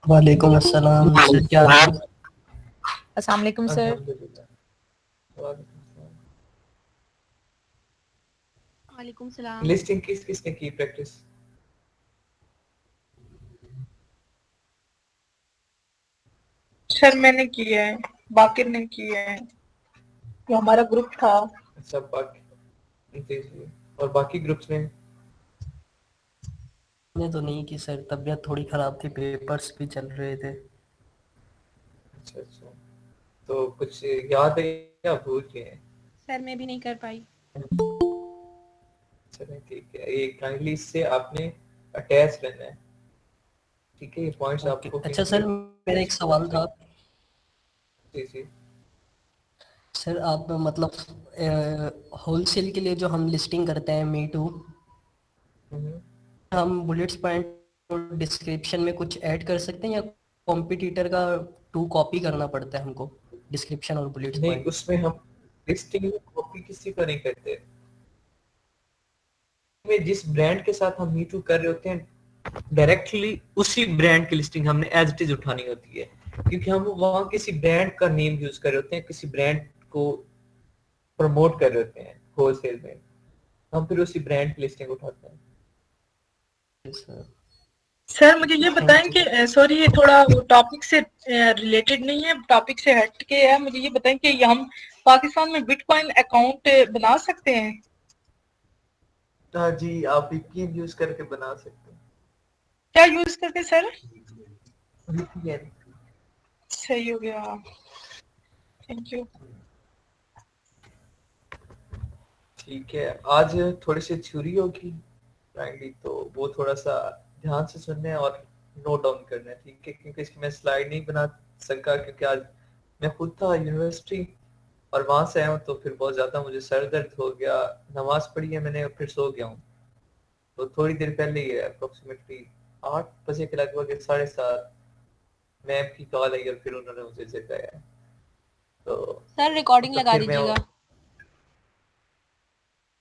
वालेकुम अस्सलाम सर, क्या हाल है? अस्सलाम वालेकुम सर। अल्हम्दुलिल्लाह। वालेकुम सलाम। वालेकुम सलाम। लिस्टिंग किस किसने की प्रैक्टिस? सर मैंने किया है, बाकिर ने किया है, जो हमारा ग्रुप था। अच्छा, बाकी जी जी। और बाकी ग्रुप्स में? मैंने तो नहीं की सर, तबीयत थोड़ी ख़राब थी, पेपर्स भी चल रहे थे। अच्छा अच्छा, तो कुछ याद है या भूल गए हैं? सर मैं भी नहीं कर पाई। चलें ठीक है, ये काइंडली इससे आपने अटैच रहना है। ठीक है, ये पॉइंट्स ओके, आपको अच्छा कहीं पे सर, मेरा एक सवाल था। जी जी। सर आप मतलब होलसेल के लिए जो हम लिस्टिंग करते हैं मी टू, हम्म। हम बुलेट्स पॉइंट और डिस्क्रिप्शन में कुछ ऐड कर सकते हैं या कॉम्पिटिटर का टू कॉपी करना पड़ता है हमको, डिस्क्रिप्शन और बुलेट्स नहीं, पॉइंट? उसमें हम लिस्टिंग में कॉपी किसी को नहीं करते। में जिस ब्रांड के साथ हम मीटू कर रहे होते हैं, डायरेक्टली उसी ब्रांड की लिस्टिंग हमने एज इट इज उठानी होती है, क्योंकि हम वहां किसी ब्रांड का नेम यूज कर रहे होते हैं, किसी ब्रांड को प्रमोट कर रहे होते हैं होलसेल में। हम फिर उसी ब्रांड की लिस्टिंग उठाते हैं। सर सर मुझे ये बताएं थैंक कि यू। सॉरी, ये थोड़ा टॉपिक से रिलेटेड नहीं है, टॉपिक से हट के है। मुझे ये बताएं कि हम पाकिस्तान में बिटकॉइन अकाउंट बना सकते हैं? हाँ जी, आप VPN यूज करके बना सकते हैं। क्या यूज करके सर? VPN। सही हो गया, थैंक यू। ठीक है, आज थोड़ी सी थ्योरी होगी फ्रैंकली, तो वो थोड़ा सा ध्यान से सुनना है और नोट डाउन करना है, ठीक है? क्योंकि इसकी मैं स्लाइड नहीं बना सका, क्योंकि आज मैं खुद था यूनिवर्सिटी और वहां से आया हूँ, तो फिर बहुत ज्यादा मुझे सर दर्द हो गया। नमाज पढ़ी है मैंने और फिर सो गया हूँ। तो थोड़ी देर पहले ही है, अप्रोक्सीमेटली 8 बजे के लगभग, 7:30 मैम की कॉल आई और फिर उन्होंने मुझे जगाया। तो सर रिकॉर्डिंग लगा फिर मैं दीजिएगा।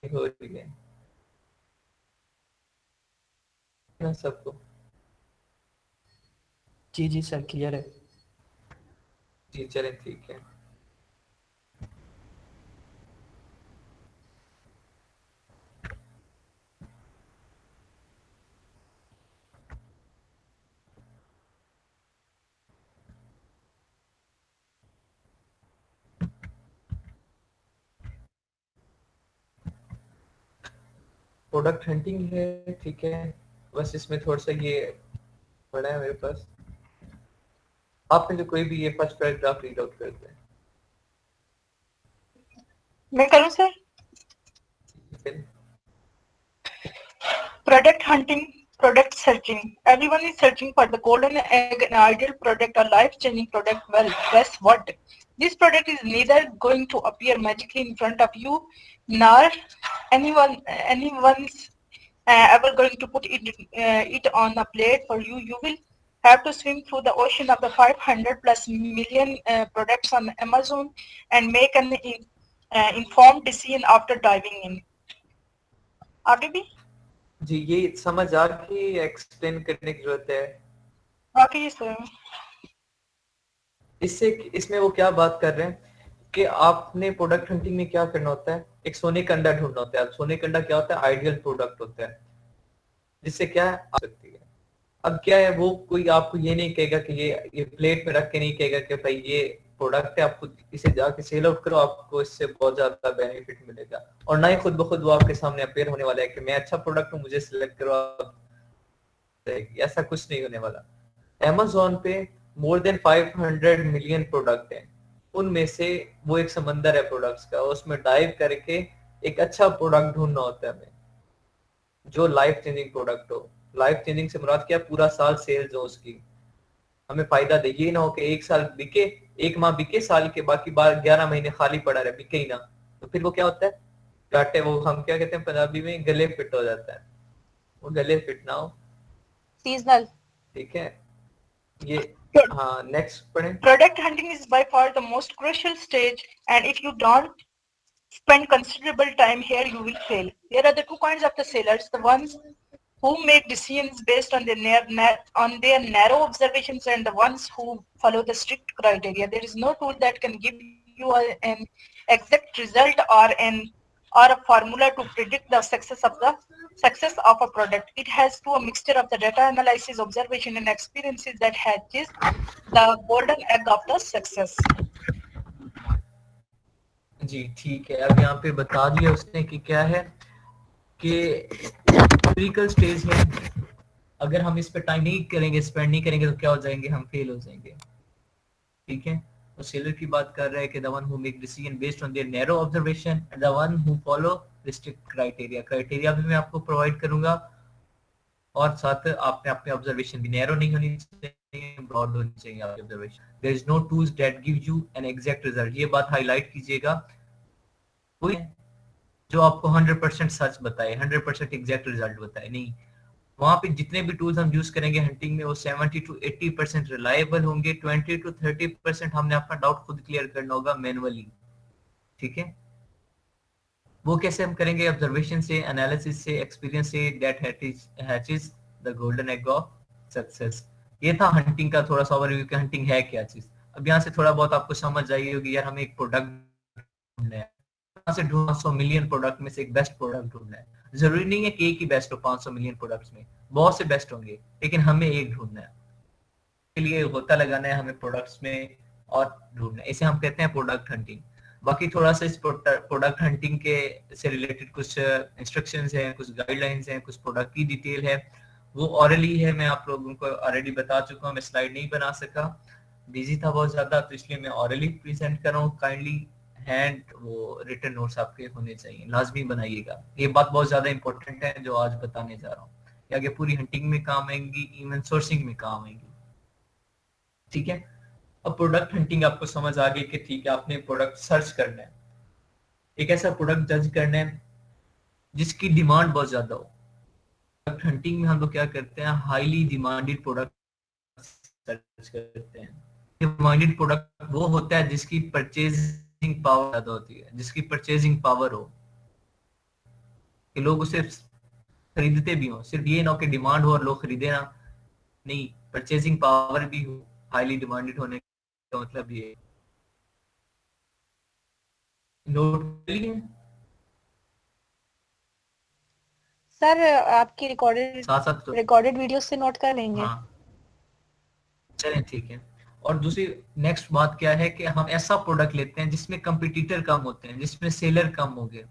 हो रही है ना सबको? जी जी सर, क्लियर है। जी चलें ठीक है। प्रोडक्ट हंटिंग है, ठीक है? बस इसमें थोड़ा सा ये पड़ा है मेरे पास। आप में से कोई भी ये फर्स्ट पैराग्राफ रीड आउट करते हैं? मैं करूं सर? फिर Product hunting, product searching. Everyone is searching for the golden egg, an ideal product, a life-changing product. Well, guess what? This product is neither going to appear magically in front of you, nor anyone's ever going to put it on a plate for you. You will have to swim through the ocean of the 500 plus million products on Amazon and make an informed decision after diving in. आगे भी जी, ये समझ आ के explain करने की जरूरत है। आगे सर। इससे इसमें वो क्या बात कर रहे हैं कि आपने प्रोडक्ट हंटिंग में क्या करना होता है, एक सोने का अंडा ढूंढना होता है। अब सोने का अंडा क्या होता है? आइडियल प्रोडक्ट होता है, जिससे क्या है आ सकती है। अब क्या है, वो कोई आपको ये नहीं कहेगा कि ये प्लेट में रख के नहीं कहेगा कि भाई ये प्रोडक्ट है, आप खुद इसे जाके सेल आउट करो, आपको इससे बहुत ज्यादा बेनिफिट मिलेगा। और ना ही खुद ब खुद वो आपके सामने अपेयर होने वाला है कि मैं अच्छा प्रोडक्ट हूँ, मुझे सिलेक्ट करो। ऐसा कुछ नहीं होने वाला। Amazon पे मोर देन 500 मिलियन प्रोडक्ट हैं। उनमें से वो एक समंदर है प्रोडक्ट्स का, उसमें डाइव करके एक अच्छा प्रोडक्ट ढूंढना होता है हमें, जो लाइफ चेंजिंग प्रोडक्ट हो। लाइफ चेंजिंग से मुराद क्या? पूरा साल सेल्स हो उसकी, हमें फायदा दे। ये ना हो कि एक साल बिके, एक माह बिके, साल के बाकी बार 11 महीने खाली पड़ा रहे, बिके ही ना। तो फिर वो क्या होता है? घाटे, वो हम क्या कहते हैं पंजाबी में, गले फिट हो जाता है। वो गले फिट ना हो, सीजनल। ठीक है? ये हाँ, नेक्स्ट पढ़ें। Product hunting is by far the most crucial stage, and if you don't spend considerable time here, you will fail. There are the two kinds of the sellers: the ones who make decisions based on their narrow observations and the ones who follow the strict criteria. There is no tool that can give you an exact result or a formula to predict the success of a product. It has to a mixture of the data analysis, observation, and experiences that hatches the golden egg of the success. जी ठीक है, अब यहाँ पे बता दिया उसने कि क्या है कि एम्पिरिकल स्टेज है, अगर हम इस पे टाइम नहीं करेंगे, स्पेंड नहीं करेंगे तो क्या हो जाएंगे, हम फेल हो जाएंगे। ठीक है, तो सेलर की बात कर रहा है कि the one who make decision based on their narrow observation and the one who follow restrict criteria. Criteria भी मैं आपको प्रोवाइड करूंगा और साथ आपने अपने ऑब्जर्वेशन भी नैरो नहीं होनी चाहिए, ब्रॉड होनी चाहिए आपकी observation. There is no tools that give you an exact result, ये बात हाईलाइट कीजिएगा। कोई जो आपको 100% सच बताए, 100% एग्जैक्ट रिजल्ट बताए, नहीं। वहां पे जितने भी टूल्स हम यूज करेंगे हंटिंग में वो 70 to 80% रिलायबल होंगे, 20 to 30% हमने अपना डाउट खुद क्लियर करना होगा मैनुअली। ठीक है, वो कैसे हम करेंगे? ऑब्जर्वेशन से, एनालिसिस से, एक्सपीरियंस से। That hatches the golden egg of success. ये था हंटिंग का थोड़ा सा ओवरव्यू कि हंटिंग है क्या चीज। अब यहाँ से थोड़ा बहुत आपको समझ आई होगी, यार हमें एक प्रोडक्ट ढूंढना है, 500 मिलियन प्रोडक्ट में से एक बेस्ट प्रोडक्ट ढूंढना है। जरूरी नहीं है कि एक ही बेस्ट हो, 500 मिलियन प्रोडक्ट्स में बहुत से बेस्ट होंगे, लेकिन हमें एक ढूंढना है। के लिए होता लगाना है हमें प्रोडक्ट्स में और ढूंढना है, इसे हम कहते हैं प्रोडक्ट हंटिंग। बाकी थोड़ा सा इस प्रोडक्ट हंटिंग के से रिलेटेड कुछ इंस्ट्रक्शंस हैं, कुछ गाइडलाइंस हैं, कुछ प्रोडक्ट की डिटेल है, वो ऑरली है, मैं आप लोगों को ऑलरेडी बता चुका हूँ। मैं स्लाइड नहीं बना सका, बिजी था बहुत ज्यादा, तो इसलिए मैं ऑरली प्रेजेंट कर रहा हूँ। काइंडली हैंड वो रिटन नोट्स आपके होने चाहिए, लाजमी बनाइएगा। ये बात बहुत ज्यादा इंपॉर्टेंट है जो आज बताने जा रहा हूँ, ये आगे पूरी हंटिंग में काम आएंगी, इवन सोर्सिंग में काम आएंगी। ठीक है, अब प्रोडक्ट हंटिंग आपको समझ आ गई कि ठीक है, आपने प्रोडक्ट सर्च करना है, एक ऐसा प्रोडक्ट जज करना है जिसकी डिमांड बहुत ज्यादा हो। प्रोडक्ट हंटिंग में हम लोग क्या करते हैं, हाईली डिमांडेड प्रोडक्ट सर्च करते हैं। डिमांडेड प्रोडक्ट वो होता है जिसकी परचेजिंग पावर ज्यादा होती है, जिसकी परचेजिंग पावर हो कि लोग उसे खरीदते भी हो। सिर्फ ये ना हो कि डिमांड हो और लोग खरीदे ना, नहीं, परचेजिंग पावर भी हो। हाईली डिमांडेड होने का मतलब ये। नोट सर आपकी रिकॉर्डेड वीडियो से नोट कर लेंगे। हाँ चलें, ठीक है। और दूसरी नेक्स्ट बात क्या है कि हम ऐसा प्रोडक्ट लेते हैं जिसमें कंपटीटर कम होते हैं, जिसमें सेलर कम हो गए।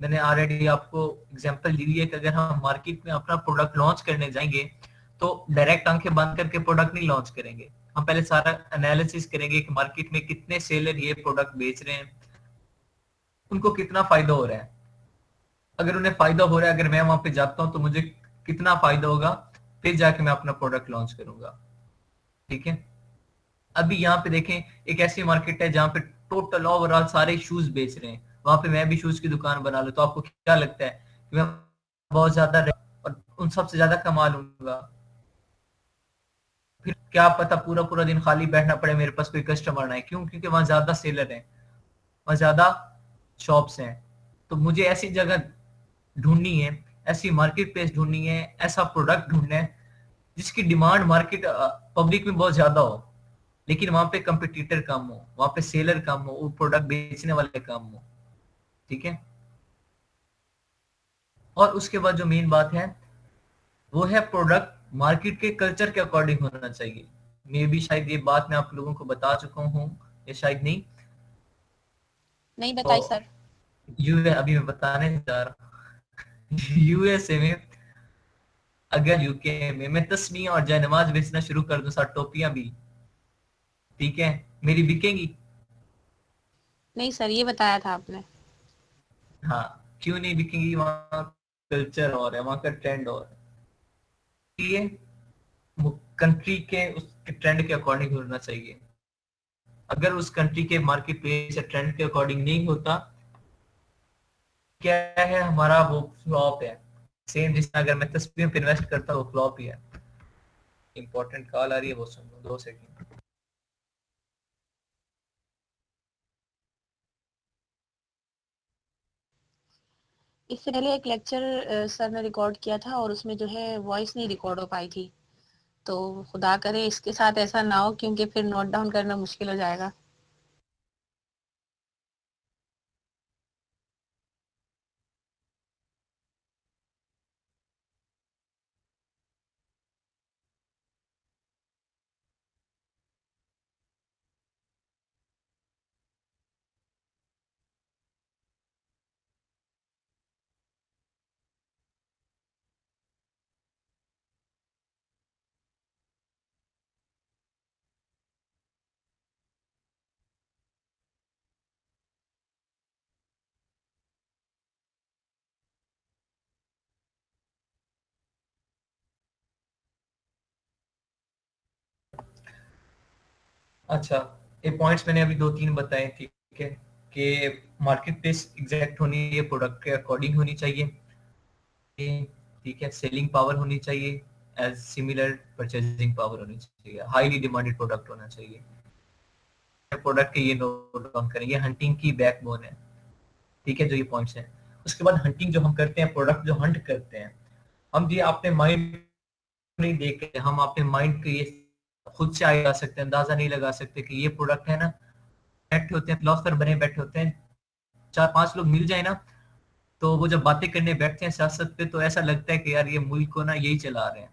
मैंने ऑलरेडी आपको एग्जांपल दी है कि अगर हम मार्केट में अपना प्रोडक्ट लॉन्च करने जाएंगे तो डायरेक्ट आंखें बंद करके प्रोडक्ट नहीं लॉन्च करेंगे, हम पहले सारा एनालिसिस करेंगे कि मार्केट में कितने सेलर ये प्रोडक्ट बेच रहे हैं, उनको कितना फायदा हो रहा है। अगर उन्हें फायदा हो रहा है, अगर मैं वहां पे जाता हूं तो मुझे कितना फायदा होगा, फिर जाके मैं अपना प्रोडक्ट लॉन्च करूंगा। ठीक है, अभी यहाँ पे देखें, एक ऐसी मार्केट है जहाँ पे टोटल ओवरऑल सारे शूज बेच रहे हैं, वहां पे मैं भी शूज की दुकान बना लूं तो आपको क्या लगता है कि मैं बहुत ज्यादा और उन सबसे ज्यादा कमा लूंगा? फिर क्या पता पूरा पूरा दिन खाली बैठना पड़े, मेरे पास कोई कस्टमर ना है। क्यों? क्योंकि वहां ज्यादा सेलर हैं, वहां ज्यादा शॉप्स हैं। तो मुझे ऐसी जगह ढूंढनी है, ऐसी मार्केट प्लेस ढूंढनी है, ऐसा प्रोडक्ट ढूंढना है जिसकी डिमांड मार्केट पब्लिक में बहुत ज्यादा हो, लेकिन वहां पे कंपटीटर कम हो, वहां पे सेलर कम हो, वो प्रोडक्ट बेचने वाले कम हो। ठीक है, और उसके बाद जो मेन बात है वो है प्रोडक्ट मार्केट के कल्चर के अकॉर्डिंग होना चाहिए। मे भी शायद ये बात मैं आप लोगों को बता चुका हूँ, या शायद नहीं बताई तो सर। अभी मैं बताने जा रहा हूँ। यूएसए में, अगर यूके में मैं तस्वीर और जयनमाज बेचना शुरू कर दूं, साथ टोपियां भी, ठीक है, मेरी बिकेंगी? नहीं सर, ये बताया था आपने। हाँ, क्यों नहीं बिकेंगी? वहाँ कल्चर और है, वहाँ का ट्रेंड और है, कंट्री के उसके ट्रेंड के अकॉर्डिंग होना चाहिए। अगर उस कंट्री के मार्केट प्लेस या ट्रेंड के अकॉर्डिंग नहीं होता, क्या है, हमारा वो फ्लॉप है। सेम जिसमें अगर मैं तस्वीर पे इन्वेस्ट करता हूँ वो फ्लॉप ही है। इंपॉर्टेंट कॉल आ रही है, वो सुन लो 2 सेकंड। इससे पहले एक लेक्चर सर ने रिकॉर्ड किया था और उसमें जो है वॉइस नहीं रिकॉर्ड हो पाई थी, तो खुदा करे इसके साथ ऐसा ना हो, क्योंकि फिर नोट डाउन करना मुश्किल हो जाएगा। अच्छा, ये पॉइंट्स मैंने अभी 2-3 बताए, ठीक है, कि मार्केट प्लेस एग्जैक्ट होनी चाहिए, प्रोडक्ट के अकॉर्डिंग होनी चाहिए, ठीक है, सेलिंग पावर होनी चाहिए, एज सिमिलर परचेजिंग पावर होनी चाहिए, हाईली डिमांडेड प्रोडक्ट होना चाहिए। प्रोडक्ट के ये नोट डाउन करें, ये हंटिंग की बैकबोन है, ठीक है, जो ये पॉइंट्स हैं। उसके बाद हंटिंग जो हम करते हैं, प्रोडक्ट जो हंट करते हैं हम, ये अपने माइंड नहीं देख के, हम अपने माइंड के ये खुद से आगे आ सकते हैं, अंदाजा नहीं लगा सकते कि ये प्रोडक्ट है ना। बैठे होते हैं, फिलोसफर बने बैठे होते हैं, 4-5 लोग मिल जाए ना, तो वो जब बातें करने बैठते हैं सियासत पे, तो ऐसा लगता है कि यार ये मुल्क को ना यही चला रहे हैं,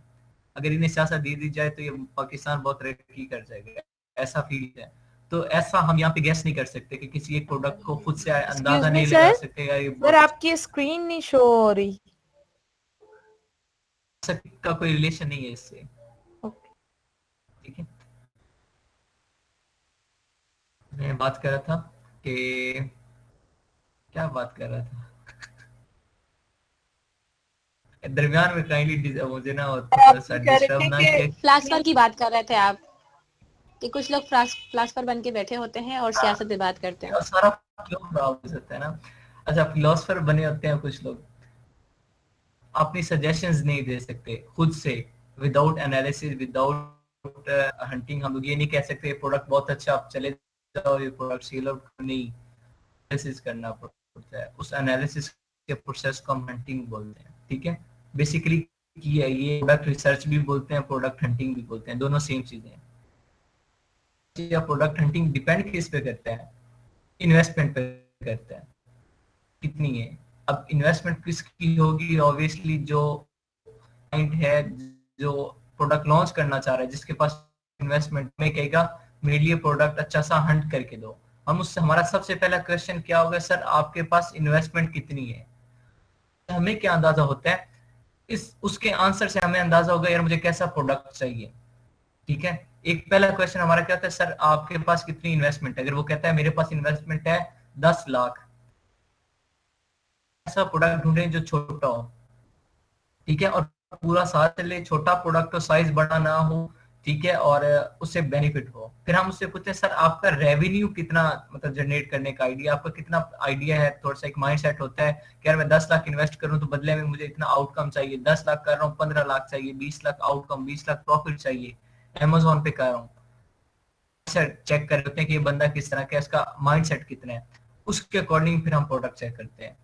अगर इन्हें सियासत दे दी जाए तो ये पाकिस्तान बहुत तरक्की कर जाएगा, ऐसा फील है। तो ऐसा हम यहाँ पे गैस नहीं कर सकते कि किसी एक प्रोडक्ट को खुद से अंदाजा नहीं लगा सकते यार ये सर आपकी स्क्रीन नहीं शो हो रही, का कोई रिलेशन नहीं है इससे, ठीक है। मैं बात कर रहा था कि क्या बात कर रहा था दरमियान में, काइंडली मुझे ना डिस्टर्ब ना किया। फिलासफर की बात कर रहे थे आप, कि कुछ लोग फिलासफर बन के बैठे होते हैं और सियासत पे बात करते हैं। सारा क्यों खराब हो सकता है ना। अच्छा, फिलोसफर बने होते हैं कुछ लोग, अपनी सजेशंस नहीं दे सकते खुद से, विदाउट एनालिसिस, विदाउट हंटिंग। हम लोग ये नहीं कह सकते प्रोडक्ट बहुत अच्छा, आप चले जाओ ये प्रोडक्ट सेल आउट, नहीं, एनालिसिस करना पड़ता है, उस एनालिसिस के प्रोसेस को हम हंटिंग बोलते हैं, ठीक है। बेसिकली ये प्रोडक्ट रिसर्च भी बोलते हैं, प्रोडक्ट हंटिंग भी बोलते हैं, दोनों सेम चीजें हैं। या प्रोडक्ट हंटिंग डिपेंड किस पे करता है, इन्वेस्टमेंट पे करता है, कितनी है। अब इन्वेस्टमेंट किसकी होगी, ऑब्वियसली जो क्लाइंट है, जो प्रोडक्ट लॉन्च करना चाह रहा है, जिसके पास इन्वेस्टमेंट में कहेगा मेरे लिए प्रोडक्ट अच्छा सा हंट करके दो, हम उससे, हमारा सबसे पहला क्वेश्चन क्या होगा, सर आपके पास इन्वेस्टमेंट कितनी है। हमें क्या अंदाजा होता है, इस उसके आंसर से हमें अंदाजा होगा यार मुझे कैसा प्रोडक्ट चाहिए, ठीक है। एक पहला क्वेश्चन हमारा क्या होता है, सर आपके पास कितनी इन्वेस्टमेंट है। अगर वो कहता है मेरे पास इन्वेस्टमेंट है 10 लाख, ऐसा प्रोडक्ट ढूंढे जो छोटा हो, ठीक है, और पूरा साथ चले, छोटा प्रोडक्ट हो, साइज बड़ा ना हो, ठीक है, और उससे बेनिफिट हो। फिर हम उससे पूछते हैं सर आपका रेवेन्यू कितना, मतलब जनरेट करने का आइडिया, आपका कितना आइडिया है। थोड़ा सा एक माइंड सेट होता है कि यार मैं 10 लाख इन्वेस्ट करूं तो बदले में मुझे इतना आउटकम चाहिए, 10 लाख कर रहा हूँ 15 लाख चाहिए, 20 लाख आउटकम, 20 लाख प्रॉफिट चाहिए, अमेजोन पे कर रहा हूँ। चेक कर लेते हैं कि ये बंदा किस तरह का है, इसका माइंड सेट कितना है, उसके अकॉर्डिंग फिर हम प्रोडक्ट चेक करते हैं,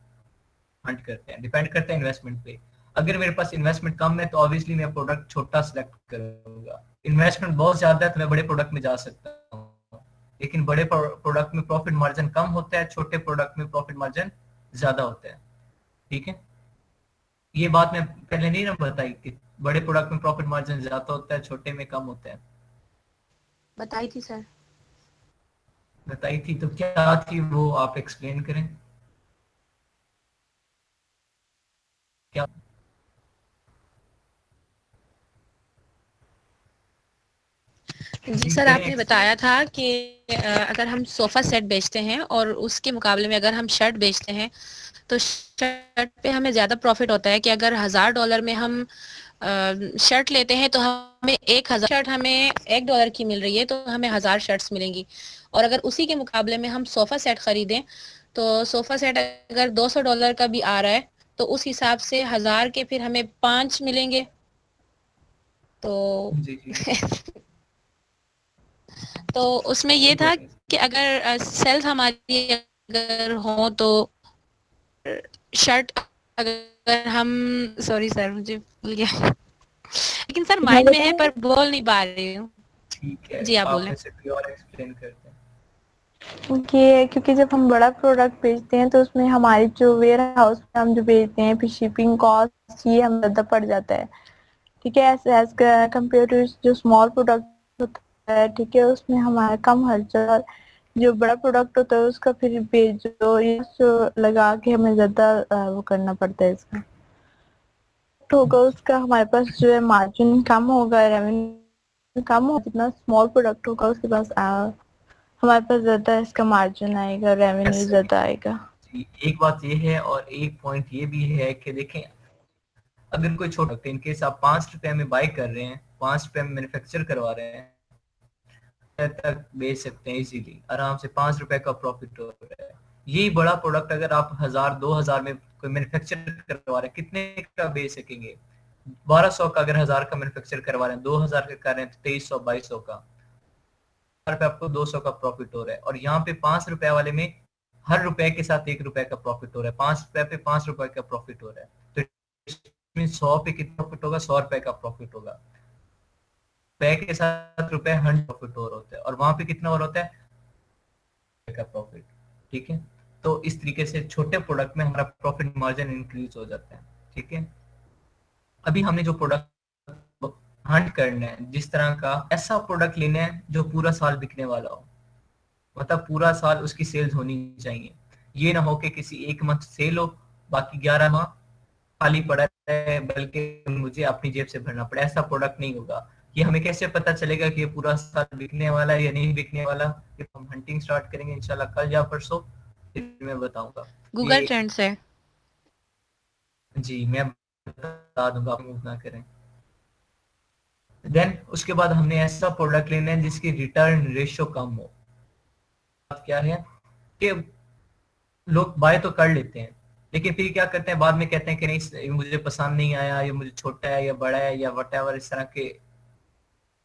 हंट करते हैं, डिपेंड करता है इन्वेस्टमेंट पे। अगर मेरे पास इन्वेस्टमेंट कम है तो ऑब्वियसली मैं प्रोडक्ट छोटा सिलेक्ट करूंगा। इन्वेस्टमेंट बहुत ज्यादा है तो मैं बड़े प्रोडक्ट में जा सकता हूँ, लेकिन बड़े प्रोडक्ट में प्रॉफिट मार्जिन कम होता है, छोटे प्रोडक्ट में प्रॉफिट मार्जिन ज्यादा होता है, ठीक है। ये बात मैं पहले नहीं ना बताई कि बड़े प्रोडक्ट में प्रॉफिट मार्जिन ज्यादा होता है, छोटे में कम होता है। बताई थी सर। बताई थी, तो क्या थी वो, आप एक्सप्लेन करें क्या। जी सर, आपने बताया था कि अगर हम सोफा सेट बेचते हैं और उसके मुकाबले में अगर हम शर्ट बेचते हैं तो शर्ट पे हमें ज़्यादा प्रॉफिट होता है कि अगर $1000 में हम शर्ट लेते हैं तो हमें 1000 शर्ट हमें $1 की मिल रही है, तो हमें 1000 शर्ट्स मिलेंगी। और अगर उसी के मुकाबले में हम सोफ़ा सेट ख़रीदें तो सोफ़ा सेट अगर $200 का भी आ रहा है तो उस हिसाब से 1000 के फिर हमें 5 मिलेंगे। तो जी जी तो उसमें ये था कि अगर सेल्स हमारी अगर हो तो शर्ट अगर हम, सॉरी सर मुझे भूल गया, लेकिन सर माइंड में है पर बोल नहीं पा रही हूँ। ठीक है, जी आप आप बोलें। में से कोई और एक्सप्लेन करते हैं। ये क्योंकि जब हम बड़ा प्रोडक्ट बेचते हैं तो उसमें हमारी जो वेयर हाउस में हम जो बेचते हैं फिर शिपिंग कॉस्ट ये हम ज़्यादा पड़ जाता है, ठीक है, एज कम्पेयर टू जो स्मॉल प्रोडक्ट होता है, ठीक है, उसमें हमारा कम खर्चा, और जो बड़ा प्रोडक्ट होता है उसका फिर बेचो ये जो लगा के हमें ज़्यादा वो करना पड़ता है, इसका होगा उसका हमारे पास जो है मार्जिन कम होगा, रेवेन्यू कम होगा, जितना स्मॉल प्रोडक्ट होगा उसके पास हमारे पास ज्यादा इसका मार्जिन आएगा, रेवेन्यू ज्यादा आएगा। जी, एक बात ये है और एक पॉइंट ये भी है कि देखें, अगर कोई छोटा इनकेस आप 5 रुपए में बाय कर रहे हैं, 5 रुपए में मैन्युफैक्चर करवा रहे हैं, तक बेच सकते हैं इजीली, आराम से 5 रुपए का प्रॉफिट हो रहा है। यही बड़ा प्रोडक्ट अगर आप 1000-2000 में कोई मैन्युफैक्चर करवा रहे हैं, कितने का बेच सकेंगे? 1200 का अगर 1000 का मैन्युफैक्चर करवा रहे हैं, 2000 का कर रहे हैं तो 2300-2200 का, पे आपको 200 का प्रॉफिट हो रहा है। और यहाँ पे 5 रुपए वाले में हर रुपए के साथ 1 रुपए का प्रॉफिट हो रहा है, 5 रुपए पे 5 रुपए का प्रॉफिट हो रहा है, तो इसमें 100 पे कितना प्रॉफिट होगा? 100 रुपए का प्रॉफिट होगा। रुपए के साथ रुपए 100 प्रॉफिट और होता है, और वहां पे कितना और होता है का प्रॉफिट, ठीक है। तो इस तरीके से छोटे प्रोडक्ट में हमारा प्रॉफिट मार्जिन इंक्रीज हो जाता है, ठीक है। अभी हमने जो प्रोडक्ट हंट करना है, जिस तरह का ऐसा प्रोडक्ट लेना है जो पूरा साल बिकने वाला हो, मतलब पूरा साल उसकी सेल्स होनी चाहिए। ये ना हो कि किसी एक मंथ सेल हो, बाकी 11 माह खाली पड़ा है, बल्कि मुझे अपनी जेब से भरना पड़े, ऐसा प्रोडक्ट नहीं होगा। ये हमें कैसे पता चलेगा कि ये पूरा साल बिकने वाला है या नहीं बिकने वाला? ये हम हंटिंग स्टार्ट करेंगे इंशाल्लाह कल या परसों, फिर मैं बताऊंगा। गूगल ट्रेंड से। जी मैं बता दूंगा, आप मूव ना करें। देन उसके बाद हमने ऐसा प्रोडक्ट लेना है जिसकी रिटर्न रेशियो कम हो। बात क्या है कि लोग बाय तो कर लेते हैं, लेकिन फिर क्या करते हैं, बाद में कहते हैं कि नहीं मुझे पसंद नहीं आया, ये मुझे छोटा है या बड़ा है या व्हाटएवर, इस तरह के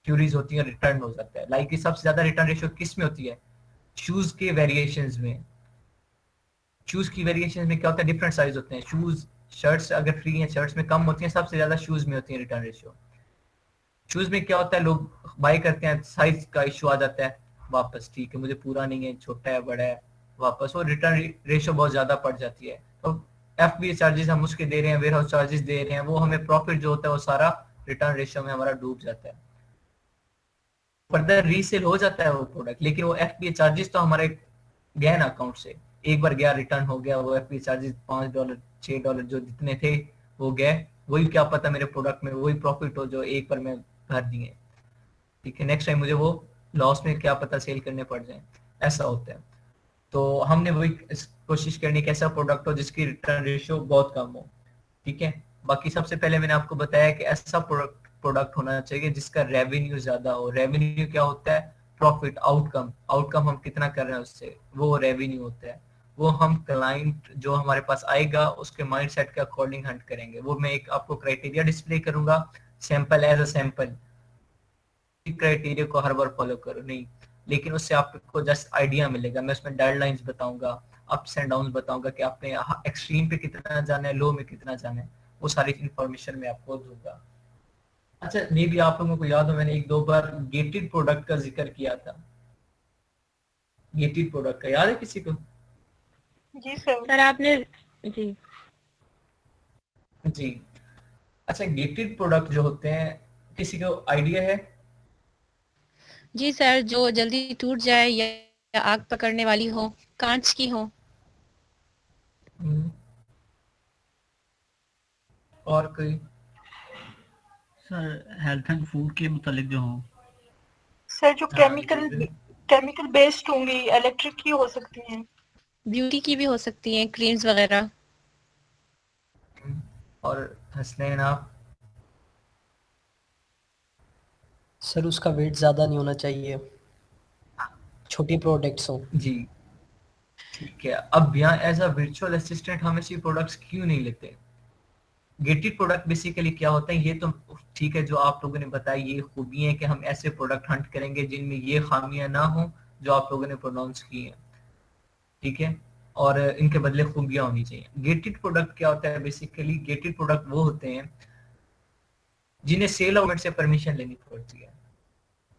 क्यूरीज होती है, रिटर्न हो जाता है। लाइक सबसे ज्यादा रिटर्न रेशियो किस में होती है? शूज के वेरिएशंस में। शूज की वेरिएशंस में क्या होता है? डिफरेंट साइज होते हैं शूज। शर्ट्स अगर फ्री हैं, शर्ट्स में कम होती हैं, सबसे ज्यादा शूज में होती है रिटर्न रेशियो। शूज में क्या होता है, लोग बाय करते हैं, साइज का इशू आ जाता है, वापस ठीक है मुझे पूरा नहीं है, छोटा है बड़ा है, वापस वो रिटर्न रेशियो बहुत ज्यादा पड़ जाती है। तो FBA चार्जेस हम उसके दे रहे हैं, वेयर हाउस चार्जेस दे रहे हैं, वो हमें प्रॉफिट जो होता है वो सारा रिटर्न रेशियो में हमारा डूब जाता है। फर्दर रीसेल हो जाता है वो प्रोडक्ट, लेकिन वो FBA चार्जेस तो हमारे गए ना अकाउंट से, एक बार गया रिटर्न हो गया, वो FBA चार्जेस $5 $6 जो जितने थे वो गए, वही क्या पता मेरे प्रोडक्ट में वही प्रॉफिट हो जो एक बार मैं भर दिए, ठीक है, नेक्स्ट टाइम मुझे वो लॉस में क्या पता सेल करने पड़ जाए, ऐसा होता है। तो हमने वही कोशिश करनी कि ऐसा प्रोडक्ट हो जिसकी रिटर्न रेशियो बहुत कम हो, ठीक है। बाकी सबसे पहले मैंने आपको बताया कि ऐसा प्रोडक्ट होना चाहिए जिसका रेवेन्यू ज्यादा हो। रेवेन्यू क्या होता है? Profit, outcome. आउटकम हम कितना कर रहे हैं उससे, वो रेवेन्यू होता है। वो हम क्लाइंट जो हमारे पास आएगा उसके माइंडसेट के अकॉर्डिंग हंट करेंगे। वो मैं एक आपको क्राइटेरिया डिस्प्ले करूंगा, sample as a sample, criteria को हर बार फॉलो करो नहीं, लेकिन उससे आपको जस्ट आइडिया मिलेगा। मैं उसमें गाइडलाइंस बताऊंगा, अप्स एंड डाउन्स बताऊंगा कि आपने एक्सट्रीम पे कितना जाना है, लो में कितना जाना है, वो सारी इंफॉर्मेशन मैं आपको दूंगा। अच्छा, मे भी आप लोगों को याद हो मैंने 1-2 बार गेटेड प्रोडक्ट का जिक्र किया था। गेटेड प्रोडक्ट का याद है किसी को? जी सर। सर आपने, जी जी अच्छा, गेटेड प्रोडक्ट जो होते हैं किसी को आइडिया है? जी सर, जो जल्दी टूट जाए या आग पकड़ने वाली हो, कांच की हो। और कोई? सर हेल्थ एंड फूड के मुतालिक जो हो। सर जो केमिकल बेस्ड होंगी, इलेक्ट्रिक की हो सकती हैं। ब्यूटी की भी हो सकती हैं, क्रीम्स वगैरह। और हसनैन आप? सर उसका वेट ज़्यादा नहीं होना चाहिए, छोटी प्रोडक्ट्स हो। जी ठीक है। अब यहाँ एज अ वर्चुअल असिस्टेंट हम ऐसी प्रोडक्ट्स क्यों नहीं लेते? गेटेड प्रोडक्ट बेसिकली क्या होता है, ये तो ठीक है जो आप लोगों ने बताया, ये खूबी है कि हम ऐसे प्रोडक्ट हंट करेंगे जिनमें ये खामियां ना हो जो आप लोगों ने प्रोनाउंस की है, ठीक है। और इनके बदले खूबियां होनी चाहिए। गेटेड प्रोडक्ट क्या होता है? बेसिकली गेटेड प्रोडक्ट वो होते हैं जिन्हें सेल गवर्नमेंट से परमिशन लेनी पड़ती है।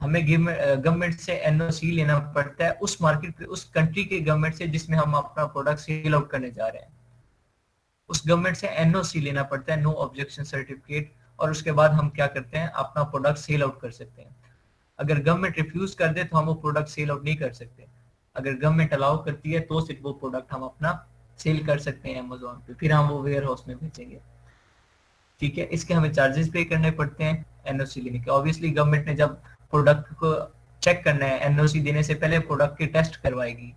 हमें गवर्नमेंट से एनओसी लेना पड़ता है उस मार्केट पे, उस कंट्री के गवर्नमेंट से जिसमें हम अपना प्रोडक्ट सेल आउट करने जा रहे हैं। उस गवर्नमेंट से एनओसी लेना पड़ता है, नो ऑब्जेक्शन सर्टिफिकेट, और उसके बाद हम क्या करते हैं, अपना प्रोडक्ट सेल आउट कर सकते हैं। अगर गवर्नमेंट रिफ्यूज कर दे तो हम वो प्रोडक्ट सेल आउट नहीं कर सकते। अगर गवर्नमेंट अलाउ करती है तो सिर्फ वो प्रोडक्ट हम अपना सेल कर सकते हैं अमेजोन पे, फिर हम वो वेयर हाउस में भेजेंगे। ठीक है, इसके हमें चार्जेस पे करने पड़ते हैं एनओसी लेने के। ऑब्वियसली गवर्नमेंट ने जब प्रोडक्ट को चेक करना है, एनओसी देने से पहले प्रोडक्ट की टेस्ट करवाएगी,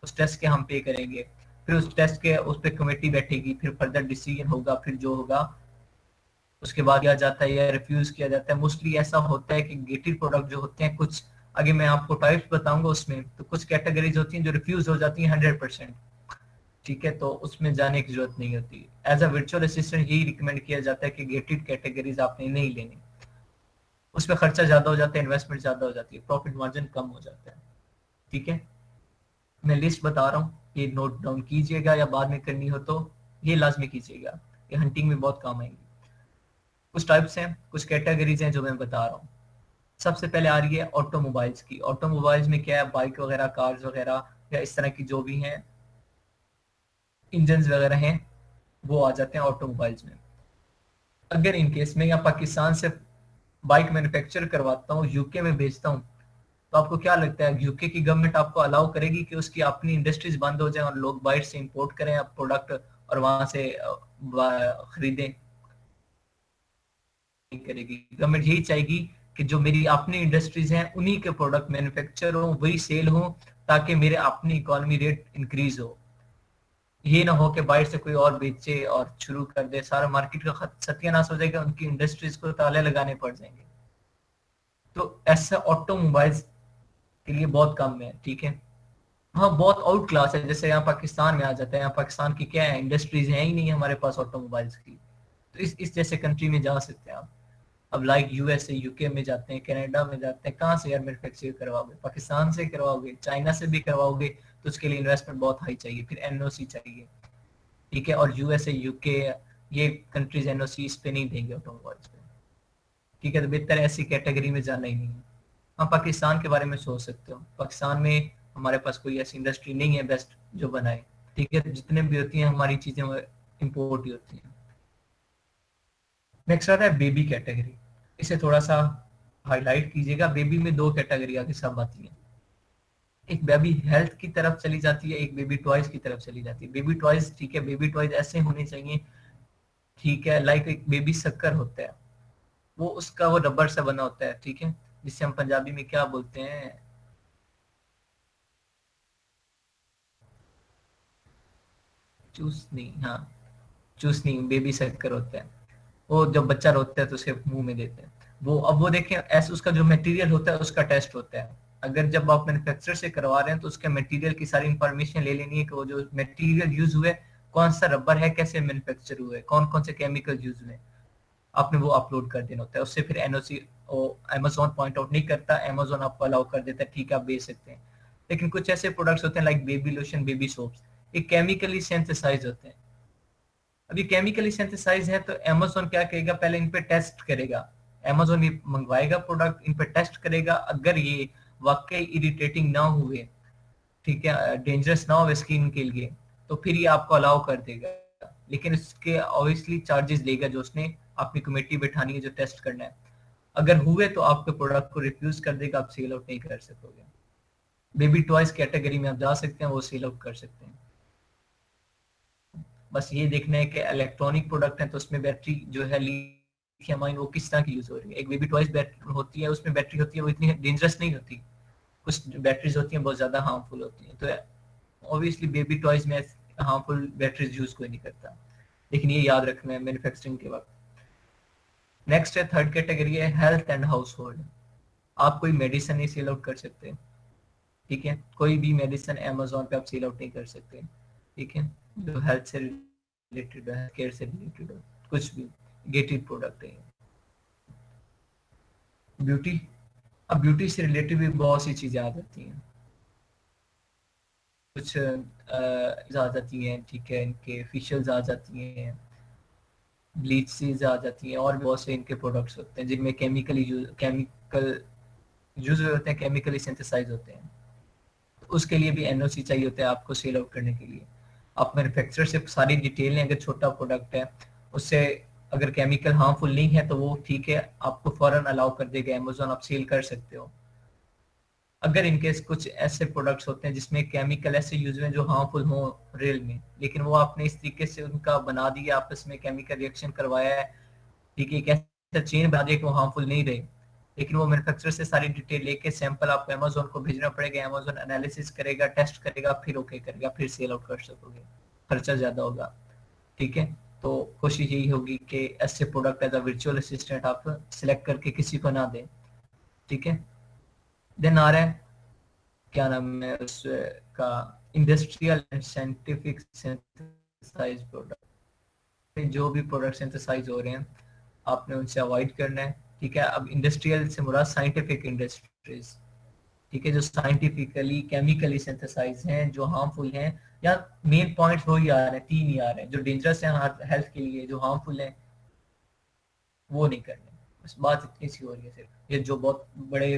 उस टेस्ट के हम पे करेंगे, फिर उस टेस्ट के उस पर कमेटी बैठेगी, फिर फर्दर डिसीजन होगा, फिर जो होगा उसके बाद किया जाता है या रिफ्यूज किया जाता है। मोस्टली ऐसा होता है कि गेटेड प्रोडक्ट जो होते हैं, कुछ आगे मैं आपको टाइप्स बताऊंगा उसमें, तो कुछ कैटेगरीज होती हैं जो रिफ्यूज हो जाती हैं 100%। ठीक है, तो उसमें जाने की जरूरत नहीं होती। एज अ वर्चुअल असिस्टेंट यही रिकमेंड किया जाता है कि गेटेड कैटेगरीज आपने नहीं लेनी, उसमें खर्चा ज्यादा हो जाता है, इन्वेस्टमेंट ज्यादा हो जाती है, प्रॉफिट मार्जिन कम हो जाता है। ठीक है, मैं लिस्ट बता रहा हूँ, ये नोट डाउन कीजिएगा, या बाद में करनी हो तो ये लाजमी कीजिएगा, ये हंटिंग में बहुत काम आएंगी। कुछ टाइप्स हैं, कुछ कैटेगरीज हैं जो मैं बता रहा हूँ। सबसे पहले आ रही है ऑटोमोबाइल्स की। ऑटोमोबाइल्स में क्या है, बाइक वगैरह, कार्स वगैरह, या इस तरह की जो भी हैं इंजन वगैरह हैं, वो आ जाते हैं ऑटोमोबाइल्स में। अगर इन केस में या पाकिस्तान से बाइक मैन्युफैक्चर करवाता हूँ, यूके में भेजता हूँ, तो आपको क्या लगता है यूके की गवर्नमेंट आपको अलाउ करेगी कि उसकी अपनी इंडस्ट्रीज बंद हो जाए और लोग बाहर से इंपोर्ट करें प्रोडक्ट और वहां से खरीदें? नहीं करेगी। गवर्नमेंट यही चाहेगी कि जो मेरी अपनी इंडस्ट्रीज हैं उन्हीं के प्रोडक्ट मैन्युफैक्चर हो, वही सेल हो, ताकि मेरे अपनी इकोनॉमी रेट इंक्रीज हो। ये ना हो कि बाहर से कोई और बेचे और शुरू कर दे, सारा मार्केट का सत्यानाश हो जाएगा, उनकी इंडस्ट्रीज को ताले लगाने पड़ जाएंगे। तो ऐसा ऑटोमोबाइल्स के लिए बहुत कम है। ठीक है, हाँ बहुत आउट क्लास है, जैसे यहाँ पाकिस्तान में आ जाता है। यहाँ पाकिस्तान की क्या है, इंडस्ट्रीज है ही नहीं हमारे पास ऑटोमोबाइल्स की, तो इस जैसे कंट्री में जा सकते हैं आप। अब लाइक यूएसए, यूके में जाते हैं, कनाडा में जाते हैं, कहाँ से यार मैन्युफैक्चर करवाओगे? पाकिस्तान से करवाओगे, चाइना से भी करवाओगे, तो उसके लिए इन्वेस्टमेंट बहुत हाई चाहिए, फिर एनओसी चाहिए। ठीक है, और यूएसए, यूके, ये कंट्रीज एनओसी इस पे नहीं देंगे ऑटोमोबाइल्स पे। ठीक है, तो बेहतर ऐसी कैटेगरी में जाना ही नहीं है। हाँ, पाकिस्तान के बारे में सोच सकते हो, पाकिस्तान में हमारे पास कोई ऐसी इंडस्ट्री नहीं है बेस्ट जो बनाए। ठीक है, जितने भी होती हैं हमारी चीजें वो इम्पोर्ट ही होती हैं। नेक्स्ट आता है बेबी कैटेगरी। इसे थोड़ा सा हाईलाइट कीजिएगा। बेबी में दो कैटेगरी आगे सब आती हैं, एक बेबी हेल्थ की तरफ चली जाती है, एक बेबी टॉयज की तरफ चली जाती है। बेबी टॉयज, ठीक है, बेबी टॉयज ऐसे होने चाहिए, ठीक है, लाइक एक बेबी शक्कर होता है, वो उसका वो रबर से बना होता है, ठीक है, जिसे हम पंजाबी में क्या बोलते हैं, चूसनी, हाँ चूसनी, बेबी शक्कर होता है। वो जब बच्चा रोता है तो उसके मुंह में देते हैं वो। अब वो देखें, ऐसे उसका जो मटेरियल होता है उसका टेस्ट होता है। अगर जब आप मैन्युफैक्चरर से करवा रहे हैं तो उसके मटेरियल की सारी इंफॉर्मेशन ले लेनी है कि वो जो मटेरियल यूज हुए, कौन सा रबर है, कैसे मैन्युफैक्चर हुए, कौन कौन से केमिकल यूज हुए, आपने वो अपलोड कर देना होता है। उससे फिर एनओसी अमेजोन पॉइंट आउट नहीं करता, अमेजोन आपको अलाउ कर देता है, ठीक है आप बेच सकते हैं। लेकिन कुछ ऐसे प्रोडक्ट्स होते हैं like baby lotion, baby soaps, ये केमिकली सिंथेसाइज होते हैं। अभी केमिकली सिंथेसाइज है तो अमेजोन क्या करेगा, पहले इन पे टेस्ट करेगा। अमेजोन ये मंगवाएगा प्रोडक्ट, इन पे टेस्ट करेगा, अगर ये वाकई इरिटेटिंग ना हुए, ठीक है, डेंजरस ना हो स्किन के लिए, तो फिर ये आपको अलाउ कर देगा। लेकिन इसके ऑब्वियसली चार्जेस लेगा, जो उसने अपनी कमेटी बैठानी है जो टेस्ट करना है। अगर हुए तो आपके प्रोडक्ट को रिफ्यूज कर देगा, आप सेल आउट नहीं कर सकोगे। बेबी टॉयज कैटेगरी में आप जा सकते हैं, वो सेल आउट कर सकते हैं। बस ये देखना है कि इलेक्ट्रॉनिक प्रोडक्ट है तो उसमें बैटरी जो है लिथियम आयन वो किस तरह की यूज हो रही है। एक बेबी टॉयज बैटरी होती है, उसमें बैटरी होती है, वो इतनी डेंजरस नहीं होती। कुछ बैटरीज होती हैं बहुत ज्यादा हार्मफुल होती हैं, तो ऑब्वियसली बेबी टॉयज में हार्मफुल बैटरीज यूज कोई नहीं करता। लेकिन ये याद रखना है मैन्युफैक्चरिंग के वक्त। नेक्स्ट है, थर्ड कैटेगरी है हेल्थ एंड हाउस होल्ड। आप कोई मेडिसिन नहीं सेल आउट कर सकते, ठीक है, कोई भी मेडिसिन अमेजोन पे आप सेल आउट नहीं कर सकते, ठीक है, जो हेल्थ से रिलेटेड है, हेल्थ केयर से रिलेटेड है, कुछ भी गेटेड प्रोडक्ट है। ब्यूटी, अब ब्यूटी से रिलेटेड भी बहुत सी चीजें आ जाती हैं। कुछ आ जाती हैं, ठीक है, इनके फेशियल्स आ जाती हैं, ब्लीचेस आ जाती हैं, और बहुत से इनके प्रोडक्ट्स होते हैं जिनमें केमिकल यूज होते हैं, केमिकली सिंथेसाइज होते हैं। उसके लिए भी एनओसी चाहिए होता है आपको सेल आउट करने के लिए। आप मैन्युफैक्चरर से सारी डिटेल लें, अगर छोटा प्रोडक्ट है उससे अगर केमिकल हार्मफुल नहीं है तो वो ठीक है, आपको फौरन अलाउ कर देगा अमेज़न, आप सेल कर सकते हो। अगर इनकेस कुछ ऐसे प्रोडक्ट्स होते हैं जिसमें केमिकल ऐसे यूज हुए जो हार्मफुल हो रियल में, लेकिन वो आपने इस तरीके से उनका बना दिया, आपस में केमिकल रिएक्शन करवाया है, ठीक है, एक ऐसा चेन बना दिया कि वो हार्मफुल नहीं रहे, लेकिन वो मैन्युफैक्चरर से सारी डिटेल लेके सैंपल आपको अमेज़न को भेजना पड़ेगा, अमेज़न एनालिसिस करेगा, टेस्ट करेगा, फिर ओके करेगा, फिर सेल आउट कर सकोगे, खर्चा ज्यादा होगा, ठीक है। तो कोशिश यही होगी कि ऐसे product as a virtual assistant आप सिलेक्ट करके किसी को ना दें, ठीक है। देन आ रहा है क्या नाम है उसका, industrial and scientific synthesise product. जो भी प्रोडक्ट सिंथेसाइज हो रहे हैं आपने उनसे अवॉइड करना है, ठीक है। अब इंडस्ट्रियल से मुराद साइंटिफिक इंडस्ट्रीज, ठीक है, जो साइंटिफिकली केमिकली सिंथेसाइज हैं, जो हार्मफुल हैं, या मेन पॉइंट्स वही आ रहे हैं, 3 ही आ रहे हैं, जो डेंजरस हैं हेल्थ के लिए, जो हार्मफुल हैं वो नहीं करने, बस बात इतनी सी हो रही है। सिर्फ ये जो बहुत बड़े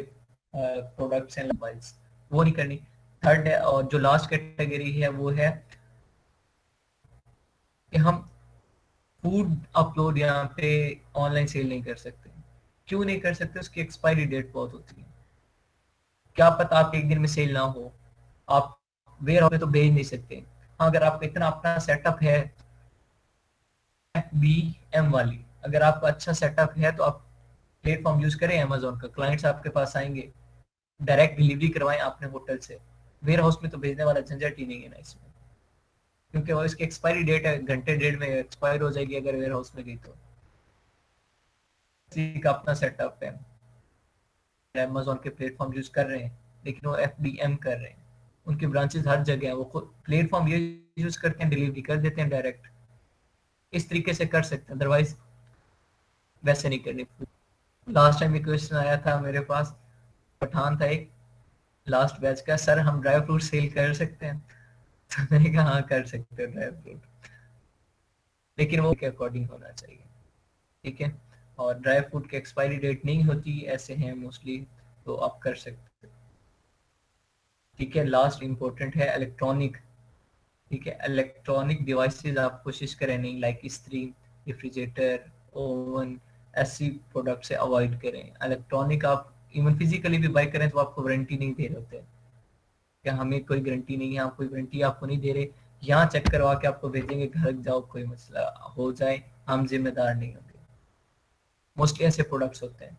प्रोडक्ट्स हैं मोबाइल्स, वो नहीं करनी। थर्ड है, और जो लास्ट कैटेगरी है वो है कि हम फूड अपलोड यहाँ पे ऑनलाइन सेल नहीं कर सकते। क्यों नहीं कर सकते? उसकी एक्सपायरी डेट बहुत होती है, क्या पता आप एक दिन में सेल ना हो, आप वेयर हाउस में तो भेज नहीं सकते। हाँ, अगर आपका इतना अपना सेटअप है FBM वाली, अगर आपका अच्छा सेटअप है तो आप प्लेटफॉर्म यूज करें अमेज़न का, क्लाइंट्स आपके पास आएंगे, डायरेक्ट डिलीवरी करवाएं आपने होटल से, वेयर हाउस में तो भेजने वाला झंझट ही नहीं है ना इसमें, क्योंकि वो इसकी एक्सपायरी डेट है, घंटे डेढ़ में एक्सपायर हो जाएगी अगर वेयर हाउस में गई तो। किसी का अपना सेटअप है, अमेज़न के प्लेटफॉर्म यूज कर रहे हैं लेकिन वो FBM कर रहे हैं, उनके ब्रांचेस हर जगह हैं, वो प्लेटफॉर्म ये यूज करते हैं, डिलीवरी कर देते हैं डायरेक्ट, इस तरीके से कर सकते हैं, अदरवाइज वैसे नहीं करनी। लास्ट टाइम एक क्वेश्चन आया था मेरे पास, पठान था एक लास्ट बैच का, सर हम ड्राई फ्रूट सेल कर सकते हैं? तो मैंने कहा हाँ कर सकते हो ड्राई फ्रूट, लेकिन वो के अकॉर्डिंग होना चाहिए, ठीक है। और ड्राई फ्रूट की एक्सपायरी डेट नहीं होती, ऐसे हैं मोस्टली, तो आप कर सकते हो, ठीक है। लास्ट इंपॉर्टेंट है इलेक्ट्रॉनिक, ठीक है। इलेक्ट्रॉनिक डिवाइसेस आप कोशिश करें नहीं, लाइक इस्त्री, रेफ्रिजरेटर, ओवन, ऐसी प्रोडक्ट से अवॉइड करें। इलेक्ट्रॉनिक आप इवन फिजिकली भी बाय करें तो आपको वारंटी नहीं दे रहे होते, क्या हमें कोई गारंटी नहीं है, आप कोई वारंटी आपको नहीं दे रहे, यहाँ चेक करवा के आपको भेजेंगे, घर जाओ कोई मसला हो जाए हम जिम्मेदार नहीं होंगे, मोस्टली ऐसे प्रोडक्ट्स होते हैं।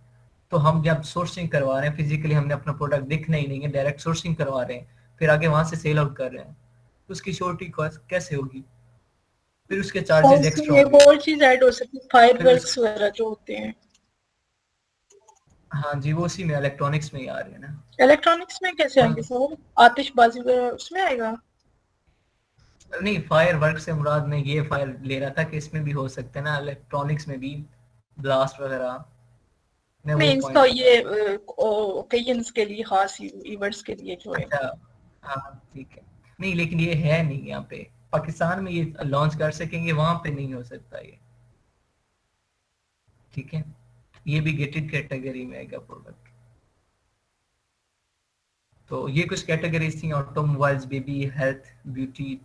तो हम जब सोर्सिंग करवा रहे हैं, फिजिकली हमने अपना प्रोडक्ट दिखना ही नहीं है, डायरेक्ट सोर्सिंग करवा रहे हैं, फिर आगे वहां से सेल आउट कर रहे हैं, तो उसकी श्योरिटी कैसे होगी? फिर उसके चार्जेस एक्स्ट्रा एक और चीज ऐड हो सकती है, फायरवर्क्स वगैरह जो होते हैं। हाँ जी, वो उसी में इलेक्ट्रॉनिक्स में ही आ रही है ना। इलेक्ट्रॉनिक्स में कैसे आएंगे सर? आतिशबाजी वगैरह उसमें आएगा? नहीं, फायर वर्क से मुराद में ये फायर ले रहा था कि इसमें भी हो सकते हैं ना, इलेक्ट्रॉनिक्स में भी ब्लास्ट वगैरह। मींस तो ये ओकेजन्स के लिए, खास इवेंट्स के लिए जो है। अच्छा, हाँ ठीक है। नहीं, लेकिन ये है नहीं यहाँ पे, पाकिस्तान में ये लॉन्च कर सकेंगे, वहां पे नहीं हो सकता ये, ठीक है। ये भी गेटेड कैटेगरी में आएगा प्रोडक्ट। तो ये कुछ कैटेगरीज थी, automobiles, baby health, beauty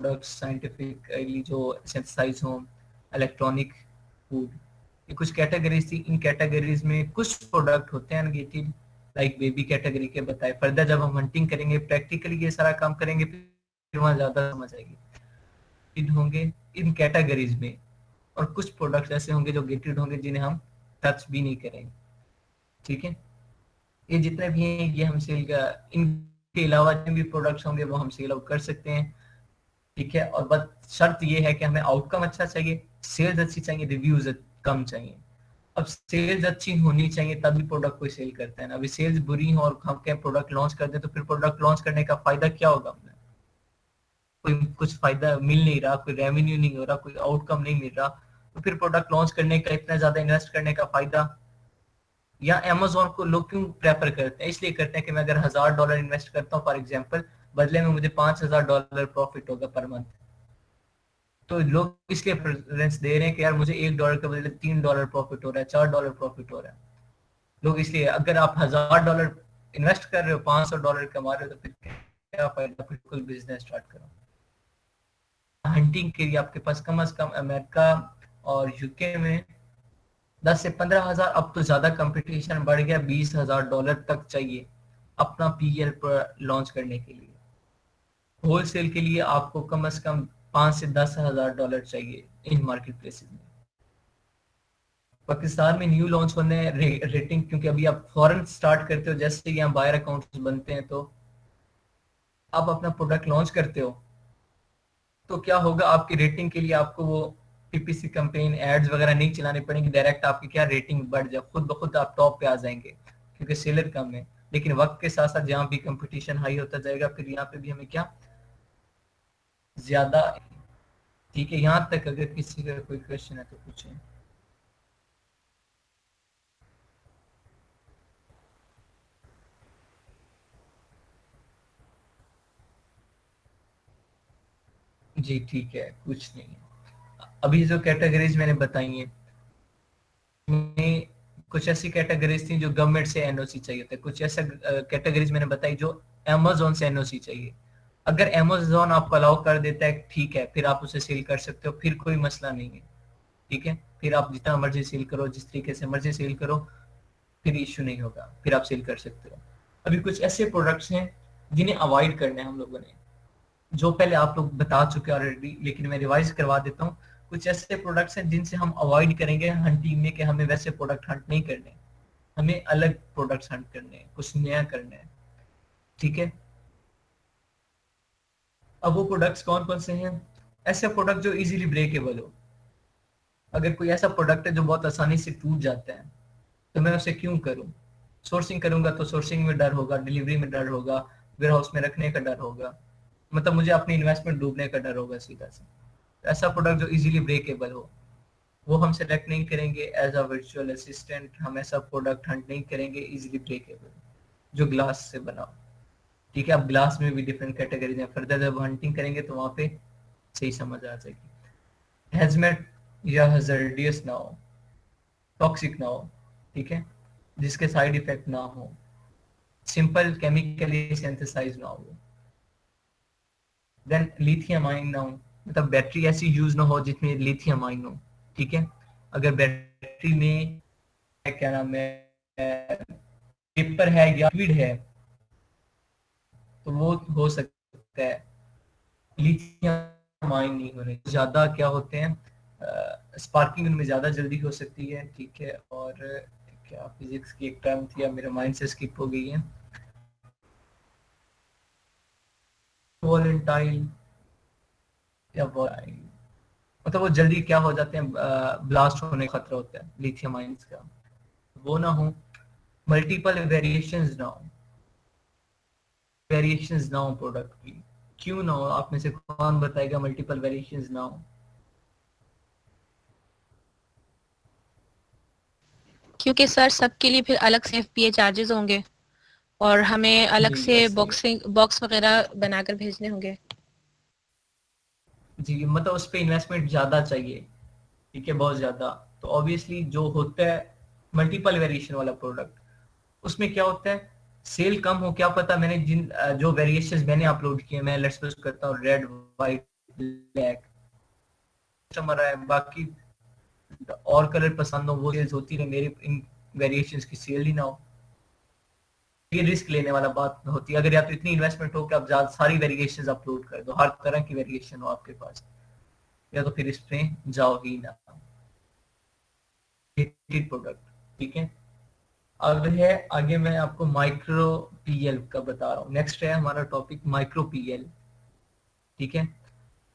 products, scientifically जो सिंथेसाइज हो, इलेक्ट्रॉनिक, फूड, ये कुछ कैटेगरीज थी। इन कैटेगरीज में कुछ प्रोडक्ट होते हैं गेटेड, लाइक बेबी कैटेगरी के बताए। फर्दर जब हम हंटिंग करेंगे, प्रैक्टिकली ये सारा काम करेंगे, फिर वहाँ ज्यादा समझ आएगी। इन होंगे इन कैटेगरीज में, और कुछ प्रोडक्ट्स ऐसे होंगे जो गेटेड होंगे जिन्हें हम टच भी नहीं करेंगे, ठीक है। ये जितने भी हैं ये हम सेल का, इनके अलावा जितने भी प्रोडक्ट्स होंगे वो हम सेल आउट कर सकते हैं, ठीक है। और बस शर्त ये है कि हमें आउटकम अच्छा चाहिए, सेल्स अच्छी चाहिए, रिव्यूज कम चाहिए। अब सेल्स अच्छी होनी चाहिए तभी प्रोडक्ट कोई सेल करता है ना। अभी सेल्स बुरी हो और हम क्या प्रोडक्ट लॉन्च कर दें तो फिर प्रोडक्ट लॉन्च करने का फायदा क्या होगा? हमें कोई कुछ फायदा मिल नहीं रहा, कोई रेवेन्यू नहीं हो रहा, कोई आउटकम नहीं मिल रहा, तो फिर प्रोडक्ट लॉन्च करने का, इतना ज्यादा इन्वेस्ट करने का फायदा? या अमेज़न को लोग क्यों प्रेफर करते हैं? इसलिए करते हैं कि मैं अगर $1000 इन्वेस्ट करता हूँ फॉर एग्जांपल, बदले में मुझे $5,000 प्रॉफिट होगा पर मंथ। तो लोग इसलिए प्रेफरेंस दे रहे हैं कि यार मुझे $1 के बदले $3 प्रॉफिट हो रहा है, $4 प्रॉफिट हो रहा है। लोग इसलिए, अगर आप $1,000 इन्वेस्ट कर रहे हो, $500 कमा रहे हो, तो फिर क्या फायदा, बिल्कुल बिजनेस स्टार्ट करो। हंटिंग के लिए आपके पास कम से कम अमेरिका और यूके में 10 से 15,000, अब तो ज्यादा कंपटीशन बढ़ गया, $20,000 तक चाहिए अपना पीएल पर लॉन्च करने के लिए। होलसेल के लिए आपको कम से कम $5,000 से $10,000 चाहिए इन मार्केट प्लेसेस में। पाकिस्तान में न्यू लॉन्च होने रेटिंग, क्योंकि अभी आप फॉरेन स्टार्ट करते हो, जैसे यहाँ बायर अकाउंट्स बनते हैं तो आप अपना प्रोडक्ट लॉन्च करते हो, तो क्या होगा, आपकी रेटिंग के लिए आपको वो पीपीसी कैंपेन एड्स वगैरह नहीं चलाने पड़ेंगे, डायरेक्ट आपकी क्या रेटिंग बढ़ जाए, खुद ब खुद आप टॉप पे आ जाएंगे क्योंकि सेलर कम है। लेकिन वक्त के साथ साथ जहाँ भी कंपटीशन हाई होता जाएगा, फिर यहाँ पे भी हमें क्या ज्यादा, ठीक है। यहाँ तक अगर किसी का कोई क्वेश्चन है तो पूछें। जी ठीक है, कुछ नहीं है। अभी जो कैटेगरीज मैंने बताई हैं, कुछ ऐसी कैटेगरीज थी जो गवर्नमेंट से एनओसी चाहिए था, कुछ ऐसा कैटेगरीज मैंने बताई जो अमेज़न से एनओसी चाहिए। अगर अमेज़न आपको अलाउ कर देता है, ठीक है, फिर आप उसे सेल कर सकते हो, फिर कोई मसला नहीं है, ठीक है। फिर आप जितना मर्जी सेल करो, जिस तरीके से मर्जी सेल करो, फिर इश्यू नहीं होगा, फिर आप सेल कर सकते हो। अभी कुछ ऐसे प्रोडक्ट्स हैं जिन्हें अवॉइड करना है हम लोगों ने, जो पहले आप लोग बता चुके हैं ऑलरेडी, लेकिन मैं रिवाइज करवा देता हूँ। कुछ ऐसे प्रोडक्ट्स हैं जिनसे हम अवॉइड करेंगे हंटिंग में, कि हमें वैसे प्रोडक्ट हंट नहीं करने, हमें अलग प्रोडक्ट्स हंट करने हैं, कुछ नया करना है, ठीक है। अब वो प्रोडक्ट्स कौन कौन से हैं? ऐसे प्रोडक्ट जो इजीली ब्रेकेबल हो। अगर कोई ऐसा प्रोडक्ट है जो बहुत आसानी से टूट जाता है, तो मैं उसे क्यों करूं? सोर्सिंग करूंगा तो सोर्सिंग में डर होगा, डिलीवरी में डर होगा, वेयर हाउस में रखने का डर होगा, मतलब मुझे अपनी इन्वेस्टमेंट डूबने का डर होगा सीधा से। ऐसा प्रोडक्ट जो इजीली ब्रेकेबल हो, वो हम सेलेक्ट नहीं करेंगे एज अ वर्चुअल असिस्टेंट। हम ऐसा प्रोडक्ट हंट नहीं करेंगे इजीली ब्रेकेबल जो ग्लास से बना हो, ठीक है। अब ग्लास में भी डिफरेंट कैटेगरीज हैं, फर्दर जब हंटिंग करेंगे तो वहां पे सही समझ आ जाएगी। हैजमेट या हजार्डियस ना हो, टॉक्सिक ना हो, ठीक है, जिसके साइड इफेक्ट ना हो, सिंपल केमिकली सिंथेसाइज ना हो, देन लिथियम आयन ना हो, मतलब बैटरी ऐसी यूज ना हो जिसमें लिथियम आयन हो, ठीक है। अगर बैटरी में क्या नाम है, पेपर है या लिक्विड है, तो वो हो सकता है लिथियम आयन नहीं होने। ज्यादा क्या होते हैं, स्पार्किंग उनमें ज्यादा जल्दी हो सकती है, ठीक है। और क्या फिजिक्स की एक टर्म थी, मेरे माइंड से स्किप हो गई है, वॉलेंटाइल या वॉलाइल, मतलब वो जल्दी क्या हो जाते हैं, ब्लास्ट होने का खतरा होता है लिथियम आयंस का, वो ना हो। मल्टीपल वेरिएशंस ना हो, वेरिएशंस ना हो प्रोडक्ट की। क्यों ना हो, आप में से कौन बताएगा मल्टीपल वेरिएशंस ना हो? क्योंकि सर सबके लिए फिर अलग से एफपीए चार्जेस होंगे और हमें अलग जी, से वैसे बॉक्स वगैरह बनाकर भेजने होंगे। जी, मतलब उस पे इन्वेस्टमेंट ज्यादा चाहिए, ठीक है, बहुत ज्यादा। तो ऑब्वियसली जो होता है मल्टीपल वेरिएशन वाला प्रोडक्ट, उसमें क्या होता है, सेल कम हो, क्या पता मैंने जिन जो वेरिएशंस मैंने अपलोड किए, मैं लेट्स सपोज करता हूँ रेड वाइट ब्लैक, कस्टमर है, बाकी और कलर पसंद हो, वो सेल्स होती रहे, मेरे इन वेरिएशंस की सेल ही ना हो। ये रिस्क लेने वाला बात होती है। अगर या तो इतनी इन्वेस्टमेंट हो कि आप ज्यादा सारी वेरिएशंस अपलोड कर दो, हर तरह की वेरिएशन हो आपके पास, या तो फिर इसमें जाओ ही ना, प्रोडक्ट, ठीक है। अब है आगे मैं आपको माइक्रो पीएल का बता रहा हूँ। नेक्स्ट है हमारा टॉपिक माइक्रो पीएल, ठीक है।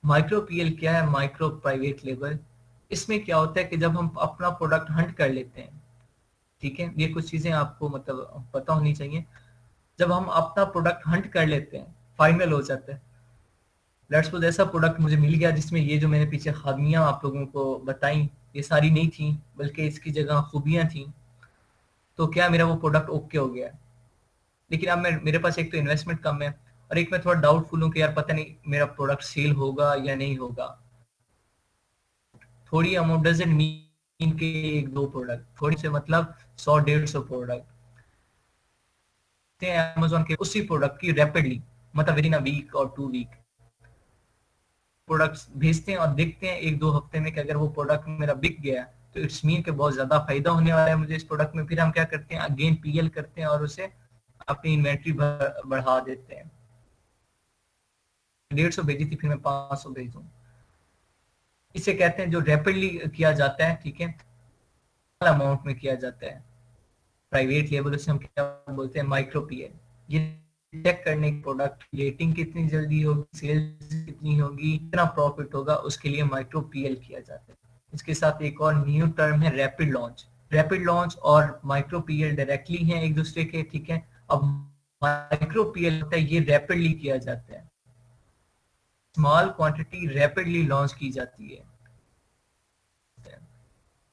माइक्रो पीएल क्या है? Micro private label. इसमें क्या होता है कि जब हम अपना प्रोडक्ट हंट कर लेते हैं, ठीक है, ये कुछ चीजें आपको मतलब पता होनी चाहिए। जब हम अपना प्रोडक्ट हंट कर लेते हैं, फाइनल हो जाता है, लेट्स सपोज ऐसा प्रोडक्ट मुझे मिल गया जिसमें ये जो मैंने पीछे खामियां आप लोगों को बताई, ये सारी नहीं थी, बल्कि इसकी जगह खूबियां थी, तो क्या मेरा वो प्रोडक्ट ओके हो गया। लेकिन अब मेरे पास एक तो इन्वेस्टमेंट कम है, और एक मैं थोड़ा डाउटफुल हूँ कि यार पता नहीं मेरा प्रोडक्ट सेल होगा या नहीं होगा। थोड़ी अमाउंट डजंट मीन के एक दो प्रोडक्ट, थोड़ी से मतलब 100-150 प्रोडक्ट अमेजोन के उसी प्रोडक्ट की रैपिडली, मतलब विद इन अ वीक और 2 वीक प्रोडक्ट्स भेजते हैं और देखते हैं 1-2 हफ्ते में कि अगर वो प्रोडक्ट मेरा बिक गया तो इट्स मीन के बहुत ज्यादा फायदा होने वाला है मुझे इस प्रोडक्ट में। फिर हम क्या करते हैं, अगेन पीएल करते हैं और उसे अपनी इन्वेंट्री बढ़ा देते हैं। 150 भेजी थी, फिर मैं 500 भेज दूं। इसे कहते हैं जो रैपिडली किया जाता है, ठीक है, अमाउंट में किया जाता है, प्राइवेट लेवल, उसे हम क्या बोलते हैं, माइक्रो पीएल। ये चेक करने की प्रोडक्ट रेटिंग कितनी जल्दी होगी, सेल्स कितनी होगी, कितना प्रॉफिट होगा, उसके लिए माइक्रो पीएल किया जाता है। इसके साथ एक और न्यू टर्म है रैपिड लॉन्च। रैपिड लॉन्च और माइक्रो पीएल डायरेक्टली हैं एक दूसरे के, ठीक है। अब माइक्रो पीएल होता है ये रैपिडली किया जाता है, स्मॉल क्वांटिटी रैपिडली लॉन्च की जाती है,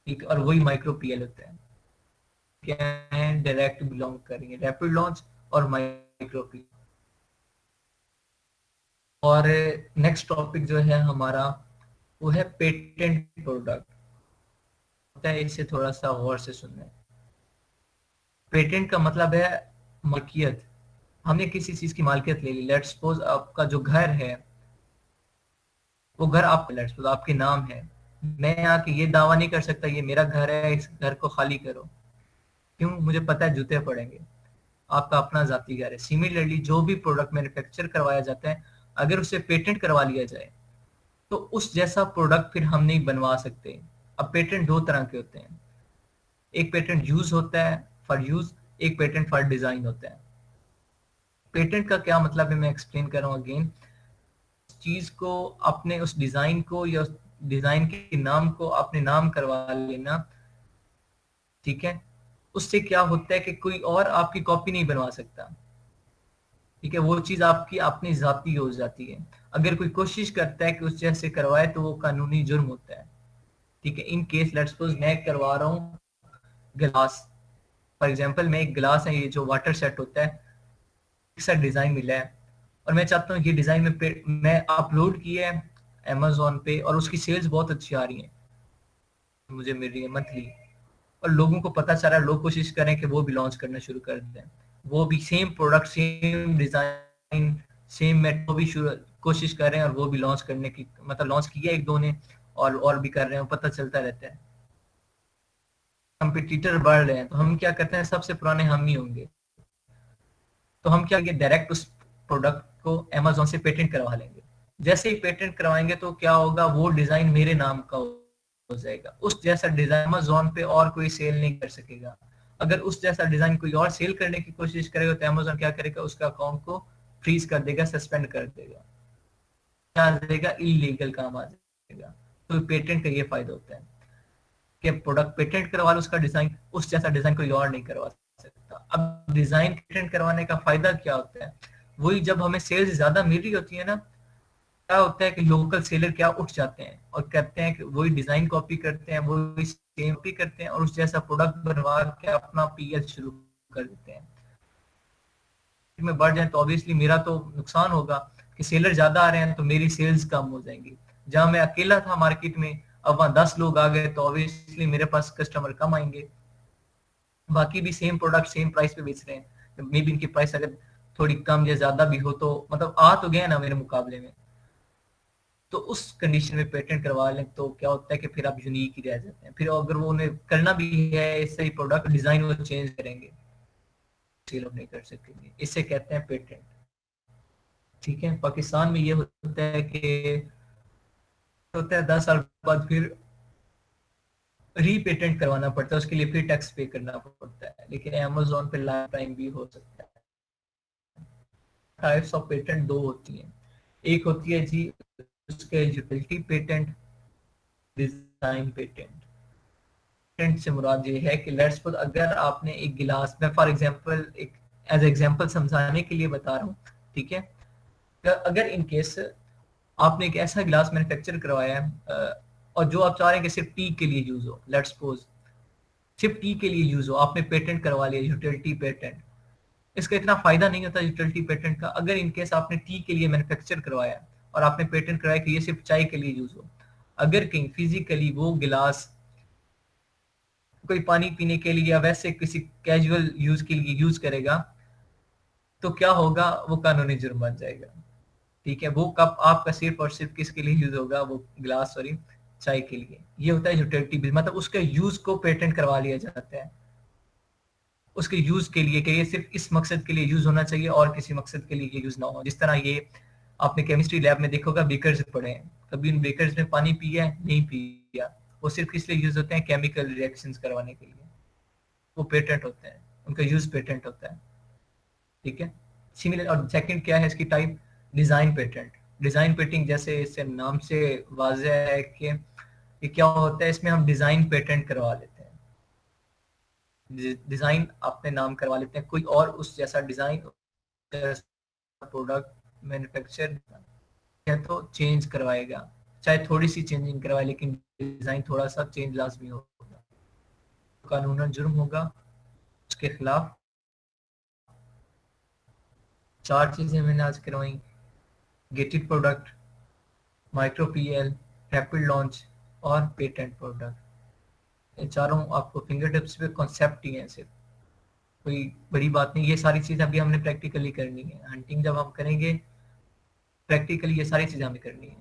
ठीक, और वही माइक्रो पीएल होता है। क्या है, डायरेक्ट बिलोंग करेंगे रैपिड लॉन्च और माइक्रो पीएल। और नेक्स्ट टॉपिक जो है हमारा वो है पेटेंट प्रोडक्ट। इसे थोड़ा सा गौर से सुनना है। पेटेंट का मतलब है मालिकियत। हमने किसी चीज की मालिकियत ले ली। लेट्स सपोज आपका जो घर है वो घर आपका, लेट्स सपोज आपके नाम है। मैं आके ये दावा नहीं कर सकता ये मेरा घर है, इस घर को खाली करो। क्यों? मुझे पता है जूते पड़ेंगे। आपका अपना जाती घर है। सिमिलरली जो भी प्रोडक्ट मैन्युफैक्चर करवाया जाता है, अगर उसे पेटेंट करवा लिया जाए तो उस जैसा प्रोडक्ट फिर हम नहीं बनवा सकते। अब पेटेंट दो तरह के होते हैं, एक पेटेंट यूज होता है फॉर यूज, एक पेटेंट फॉर डिजाइन होता है। पेटेंट का क्या मतलब है मैं एक्सप्लेन कर रहा हूँ अगेन। चीज को अपने उस डिजाइन को या उस डिजाइन के नाम को अपने नाम करवा लेना, ठीक है। उससे क्या होता है कि कोई और आपकी कॉपी नहीं बनवा सकता, ठीक है। वो चीज आपकी अपनी जाती हो जाती है। अगर कोई कोशिश करता है कि उस जैसे करवाए तो वो कानूनी जुर्म होता है, ठीक है। इन केस लेट्स सपोज मैं करवा रहा हूँ गिलास, फॉर एग्जांपल मैं एक गिलास है, ये जो वाटर सेट होता है, एक डिजाइन मिला है और मैं चाहता हूँ ये डिजाइन में मैं अपलोड किया है अमेजोन पे और उसकी सेल्स बहुत अच्छी आ रही है, मुझे मिल रही है मंथली, और लोगों को पता चल रहा है, लोग कोशिश करें कि वो भी लॉन्च करना शुरू कर दें, वो भी same product same design same method भी कोशिश कर रहे हैं और वो भी लॉन्च करने की, मतलब लॉन्च किया एक दो ने और भी कर रहे हैं, पता चलता रहता है। कंपटीटर बढ़ रहे हैं तो हम क्या करते हैं, सबसे पुराने हम ही होंगे, तो हम क्या, डायरेक्ट उस प्रोडक्ट को अमेजोन से पेटेंट करवा लेंगे। जैसे ही पेटेंट करवाएंगे तो क्या होगा, वो डिजाइन मेरे नाम का हो जाएगा। उस जैसा डिजाइन अमेजोन पे और कोई सेल नहीं कर सकेगा। अगर उस जैसा डिजाइन कोई और सेल करने की कोशिश करेगा तो अमेजोन क्या करेगा, उसका अकाउंट को फ्रीज कर देगा, सस्पेंड कर देगा, क्या आ जाएगा, इलीगल काम आ जाएगा। तो पेटेंट का ये फायदा होता है कि प्रोडक्ट पेटेंट करवा लो, उसका डिजाइन उस जैसा डिजाइन कोई और नहीं करवा सकता। अब डिजाइन पेटेंट करवाने का फायदा क्या होता है, वही जब हमें सेल्स ज्यादा मिल रही होती है ना, क्या होता है कि लोकल सेलर क्या उठ जाते हैं और कहते हैं कि वही डिजाइन कॉपी करते हैं, वही सेम कॉपी करते हैं और उस जैसा प्रोडक्ट बनवा के अपना पीएल शुरू कर देते हैं। में बढ़ जाए तो ऑब्वियसली मेरा तो नुकसान होगा कि सेलर ज्यादा आ रहे हैं तो मेरी सेल्स कम हो जाएंगी। जहां मैं अकेला था मार्केट में, अब वहां 10 लोग आ गए तो ऑब्वियसली मेरे पास कस्टमर कम आएंगे। बाकी भी सेम प्रोडक्ट सेम प्राइस पे बेच रहे हैं, मे बी इनकी प्राइस अगर थोड़ी कम या ज्यादा भी हो तो मतलब आ तो गया ना मेरे मुकाबले में, तो उस कंडीशन में पेटेंट करवा लें तो क्या होता है कि फिर आप यूनिक ही रह जाते हैं। फिर अगर वो उन्हें करना भी है इससे ही प्रोडक्ट डिजाइन वो चेंज करेंगे, सेल नहीं कर सकेंगे। इसे कहते हैं पेटेंट, ठीक है। पाकिस्तान में ये होता है कि 10 साल बाद फिर रीपेटेंट करवाना पड़ता है, उसके लिए फिर टैक्स पे करना पड़ता है। लेकिन अमेजोन पे लाइफ टाइम भी हो सकता है। टाइप्स ऑफ पेटेंट दो होती हैं, एक होती है जी उसके utility patent, design patent. Patent से मुराद ये है कि लेट्स सपोज अगर आपने एक गिलास, मैं फॉर एग्जांपल एक एज एग्जांपल समझाने के लिए बता रहा हूँ, ठीक है। अगर इन केस आपने एक ऐसा गिलास मैन्युफैक्चर करवाया है और जो आप चाह रहे हैं कि सिर्फ टी के लिए यूज हो, लेट्स सपोज सिर्फ टी के लिए यूज हो, आपने पेटेंट करवा लिया, यूटिलिटी पेटेंट, इसका इतना फायदा नहीं होता यूटिलिटी पेटेंट का। अगर इनकेस आपने टी के लिए मैन्युफैक्चर करवाया और आपने पेटेंट कराया कि ये सिर्फ चाय के लिए यूज हो, अगर कहीं फिजिकली वो गिलास कोई पानी पीने के लिए या वैसे किसी कैजुअल यूज के लिए यूज करेगा तो क्या होगा, वो कानूनी जुर्म बन जाएगा। ठीक है, वो कप आपका सिर्फ और सिर्फ किसके लिए यूज होगा, वो गिलास सॉरी चाय के लिए। ये होता है यूटिलिटी बिल, मतलब उसके यूज को पेटेंट करवा लिया जाता है उसके यूज के लिए कि ये सिर्फ इस मकसद के लिए यूज होना चाहिए और किसी मकसद के लिए ये यूज ना हो। जिस तरह ये आपने केमिस्ट्री लैब में देखोगा बीकर्स पड़े हैं, कभी उन बीकर्स में पानी पिया है? नहीं पिया। वो सिर्फ किस लिए यूज होते हैं, केमिकल रिएक्शंस करवाने के लिए। वो पेटेंट होते हैं, उनका यूज पेटेंट होता है। ठीक है, सिमिलर। और सेकंड क्या है इसकी type, design patent. Design patent जैसे इससे नाम से वाजह है कि ये क्या होता है, इसमें हम डिजाइन पेटेंट करवा लेते हैं। डिजाइन अपने नाम करवा लेते हैं, कोई और उस जैसा डिजाइन प्रोडक्ट मैन्युफैक्चर है तो चेंज करवाएगा, चाहे थोड़ी सी चेंजिंग करवाए, लेकिन डिजाइन थोड़ा सा चेंज लाजमी होगा, कानूनन जुर्म होगा उसके खिलाफ। 4 चीजें मैंने आज करवाई, gated product, micro PL, rapid launch और पेटेंट प्रोडक्ट। ये चारों आपको फिंगर टिप्स पे कॉन्सेप्ट ही है, सिर्फ कोई बड़ी बात नहीं। ये सारी चीजें अभी हमने प्रैक्टिकली करनी है। हंटिंग जब हम करेंगे प्रैक्टिकली ये सारी चीजें हमें करनी है।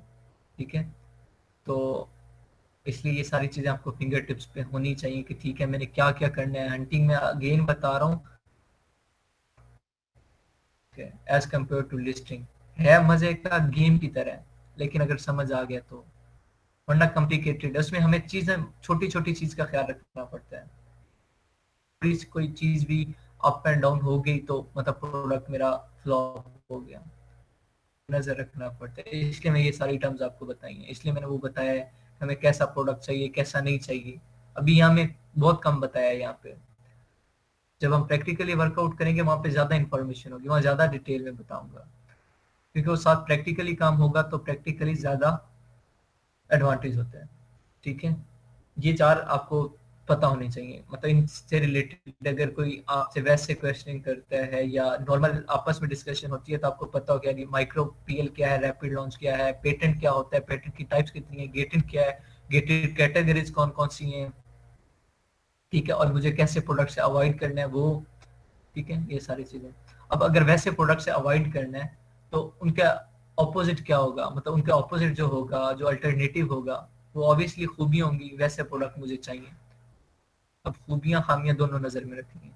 ठीक है, तो इसलिए ये सारी चीजें आपको फिंगर टिप्स पे होनी चाहिए कि ठीक है मैंने क्या क्या करना है हंटिंग में। अगेन बता रहा हूँ, एज कम्पेयर टू लिस्टिंग है मजे का गेम की तरह, लेकिन अगर समझ आ गया तो, वरना कॉम्प्लिकेटेड है। उसमें हमें चीजें छोटी छोटी चीज का ख्याल रखना पड़ता है। कोई चीज भी अप एंड डाउन हो गई तो मतलब प्रोडक्ट मेरा फ्लॉप हो गया, नजर रखना पड़ता है। इसलिए मैं ये सारी टर्म्स आपको बताई हैं, इसलिए मैंने वो बताया है हमें कैसा प्रोडक्ट चाहिए कैसा नहीं चाहिए। अभी यहाँ में बहुत कम बताया है। यहाँ पे जब हम प्रैक्टिकली वर्कआउट करेंगे वहां पे ज्यादा इंफॉर्मेशन होगी, वहां ज्यादा डिटेल में बताऊंगा, क्योंकि वो साथ प्रैक्टिकली काम होगा तो प्रैक्टिकली ज्यादा एडवांटेज होता है। ठीक है, ये 4 आपको पता होने चाहिए। मतलब इनसे रिलेटेड अगर कोई आपसे वैसे क्वेश्चनिंग करता है या नॉर्मल आपस में डिस्कशन होती है तो आपको पता हो कि माइक्रो पीएल क्या है, रैपिड लॉन्च क्या है, पेटेंट क्या होता है, पेटेंट की टाइप्स कितनी है, गेटेड क्या है, गेटेड कैटेगरीज कौन कौन सी हैं। ठीक है, और मुझे कैसे प्रोडक्ट से अवॉइड करना है वो। ठीक है, ये सारी चीजें। अब अगर वैसे प्रोडक्ट से अवॉइड करना है तो उनका ऑपोजिट क्या होगा, मतलब उनका ऑपोजिट जो होगा, जो अल्टरनेटिव होगा, वो ऑब्वियसली खूबियां होंगी। वैसे प्रोडक्ट मुझे चाहिए, अब खूबियां खामियां दोनों नजर में रखेंगे।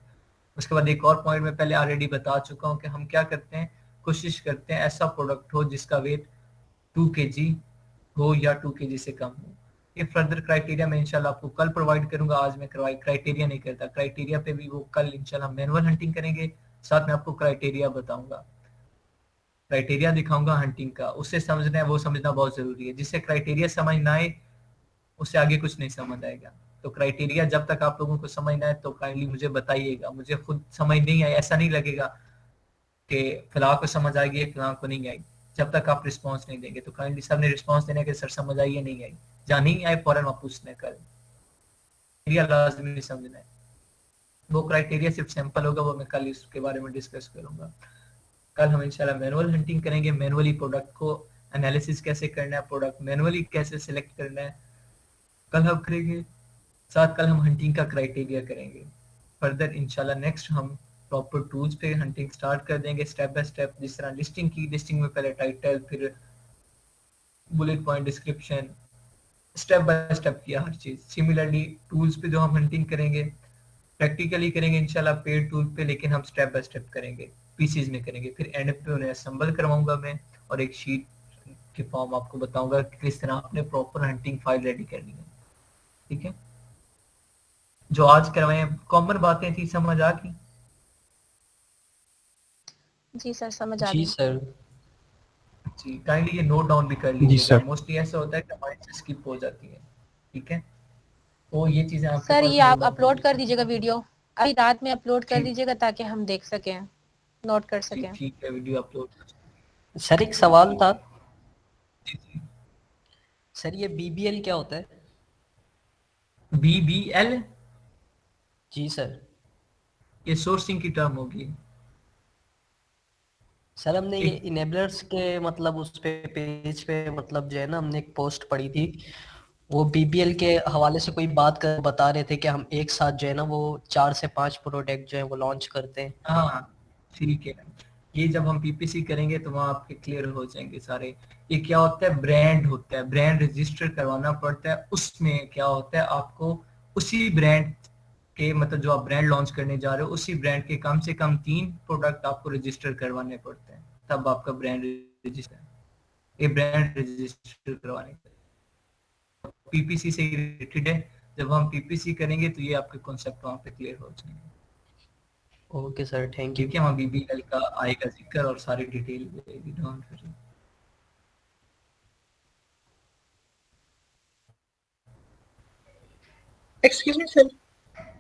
उसके बाद एक और पॉइंट मैं पहले ऑलरेडी बता चुका हूँ कि हम क्या करते हैं, कोशिश करते हैं ऐसा प्रोडक्ट हो जिसका वेट 2 kg हो या 2 kg से कम हो। ये फर्दर क्राइटेरिया मैं इंशाल्लाह आपको कल प्रोवाइड करूंगा, आज मैं क्राइटेरिया नहीं करता। क्राइटेरिया पे भी वो कल इंशाल्लाह मैनुअल हंटिंग करेंगे, साथ में आपको क्राइटेरिया बताऊंगा, क्राइटेरिया दिखाऊंगा हंटिंग का। उससे समझना है वो समझना बहुत जरूरी है। जिससे क्राइटेरिया समझ ना आए उससे आगे कुछ नहीं समझ आएगा। तो क्राइटेरिया जब तक आप लोगों को समझना है तो काइंडली मुझे बताइएगा। मुझे खुद समझ नहीं आई, ऐसा नहीं लगेगा कि फिलहाल को समझ आएगी फिलहाल को नहीं आई। जब तक आप रिस्पांस नहीं देंगे तो काइंडली सर ने रिस्पांस देने के सर समझ आई या नहीं आई, जहाँ नहीं आए फौरन आप पूछने कल लाजमी समझना है। वो क्राइटेरिया सिर्फ सैंपल होगा, वो मैं कल इसके बारे में डिस्कस करूंगा। कल हम इंशाल्लाह मैनुअल हंटिंग करेंगे, मैनुअली प्रोडक्ट को एनालिसिस कैसे करना है, प्रोडक्ट मैनुअली कैसे सिलेक्ट करना है, कल हम करेंगे। साथ कल हम हंटिंग का क्राइटेरिया करेंगे। फर्दर इंशाल्लाह नेक्स्ट हम प्रॉपर टूल्स पे हंटिंग स्टार्ट कर देंगे स्टेप बाय स्टेप। जिस तरह लिस्टिंग की, लिस्टिंग में पहले टाइटल, फिर bullet point, description, step by step किया हर चीज। सिमिलरली टूल्स पे जो हम हंटिंग करेंगे प्रैक्टिकली करेंगे इंशाल्लाह पेड टूल पे, लेकिन हम स्टेप बाय स्टेप करेंगे, पीसीज में करेंगे। फिर एंड पे उन्हें असेंबल करवाऊंगा मैं और एक शीट के फॉर्म आपको बताऊंगा कि किस तरह आपने प्रॉपर हंटिंग फाइल रेडी करनी है। ठीक है, जो आज करवाए कॉमन बातें थी, समझ आ गई? जी सर समझ आ जी गई। सर। जी, काइंडली ये नोट डाउन भी कर जी लीजिएगा। सर। मोस्टली ऐसा होता है कि हमारी से स्किप हो जाती है। ठीक है, तो ये चीजें आपके सर पास ये नोट आप डाउन अपलोड कर दीजिएगा वीडियो, अभी रात में अपलोड कर ठीक दीजिएगा ताकि हम देख सकें, नोट कर सकें। ठीक है, वीडियो अपलोड। सर एक सवाल था, जी जी। सर ये बीबीएल क्या होता है? BBL जी सर। ये सोर्सिंग की टर्म होगी। सर हमने ये इनेबलर्स के मतलब उस पे पेज पे मतलब जो है ना हमने एक पोस्ट पढ़ी थी, वो बीबीएल के हवाले से कोई बात कर बता रहे थे कि हम एक साथ जो है ना वो 4 से 5 प्रोडक्ट जो है वो लॉन्च करते हैं। हाँ ठीक है, ये जब हम पीपीसी करेंगे तो वहाँ आपके क्लियर हो जाएंगे सारे। ये क्या होता है, ब्रांड होता है, ब्रांड रजिस्टर करवाना पड़ता है। उसमें क्या होता है, आपको उसी ब्रांड के मतलब जो आप ब्रांड लॉन्च करने जा रहे हो उसी ब्रांड के कम से कम 3 प्रोडक्ट आपको रजिस्टर करवाने पड़ते हैं, तब आपका ब्रांड रजिस्टर, ये ब्रांड रजिस्टर करवाने का पीपीसी से रिलेटेड है। जब हम पीपीसी करेंगे तो ये आपके कॉन्सेप्ट वहाँ पे क्लियर हो जाएंगे। Okay sir, thank you. ठीक है, वहाँ बीबीएल का आएगा जिक्र और सारी डिटेल मिलेगी, don't worry. Excuse me sir,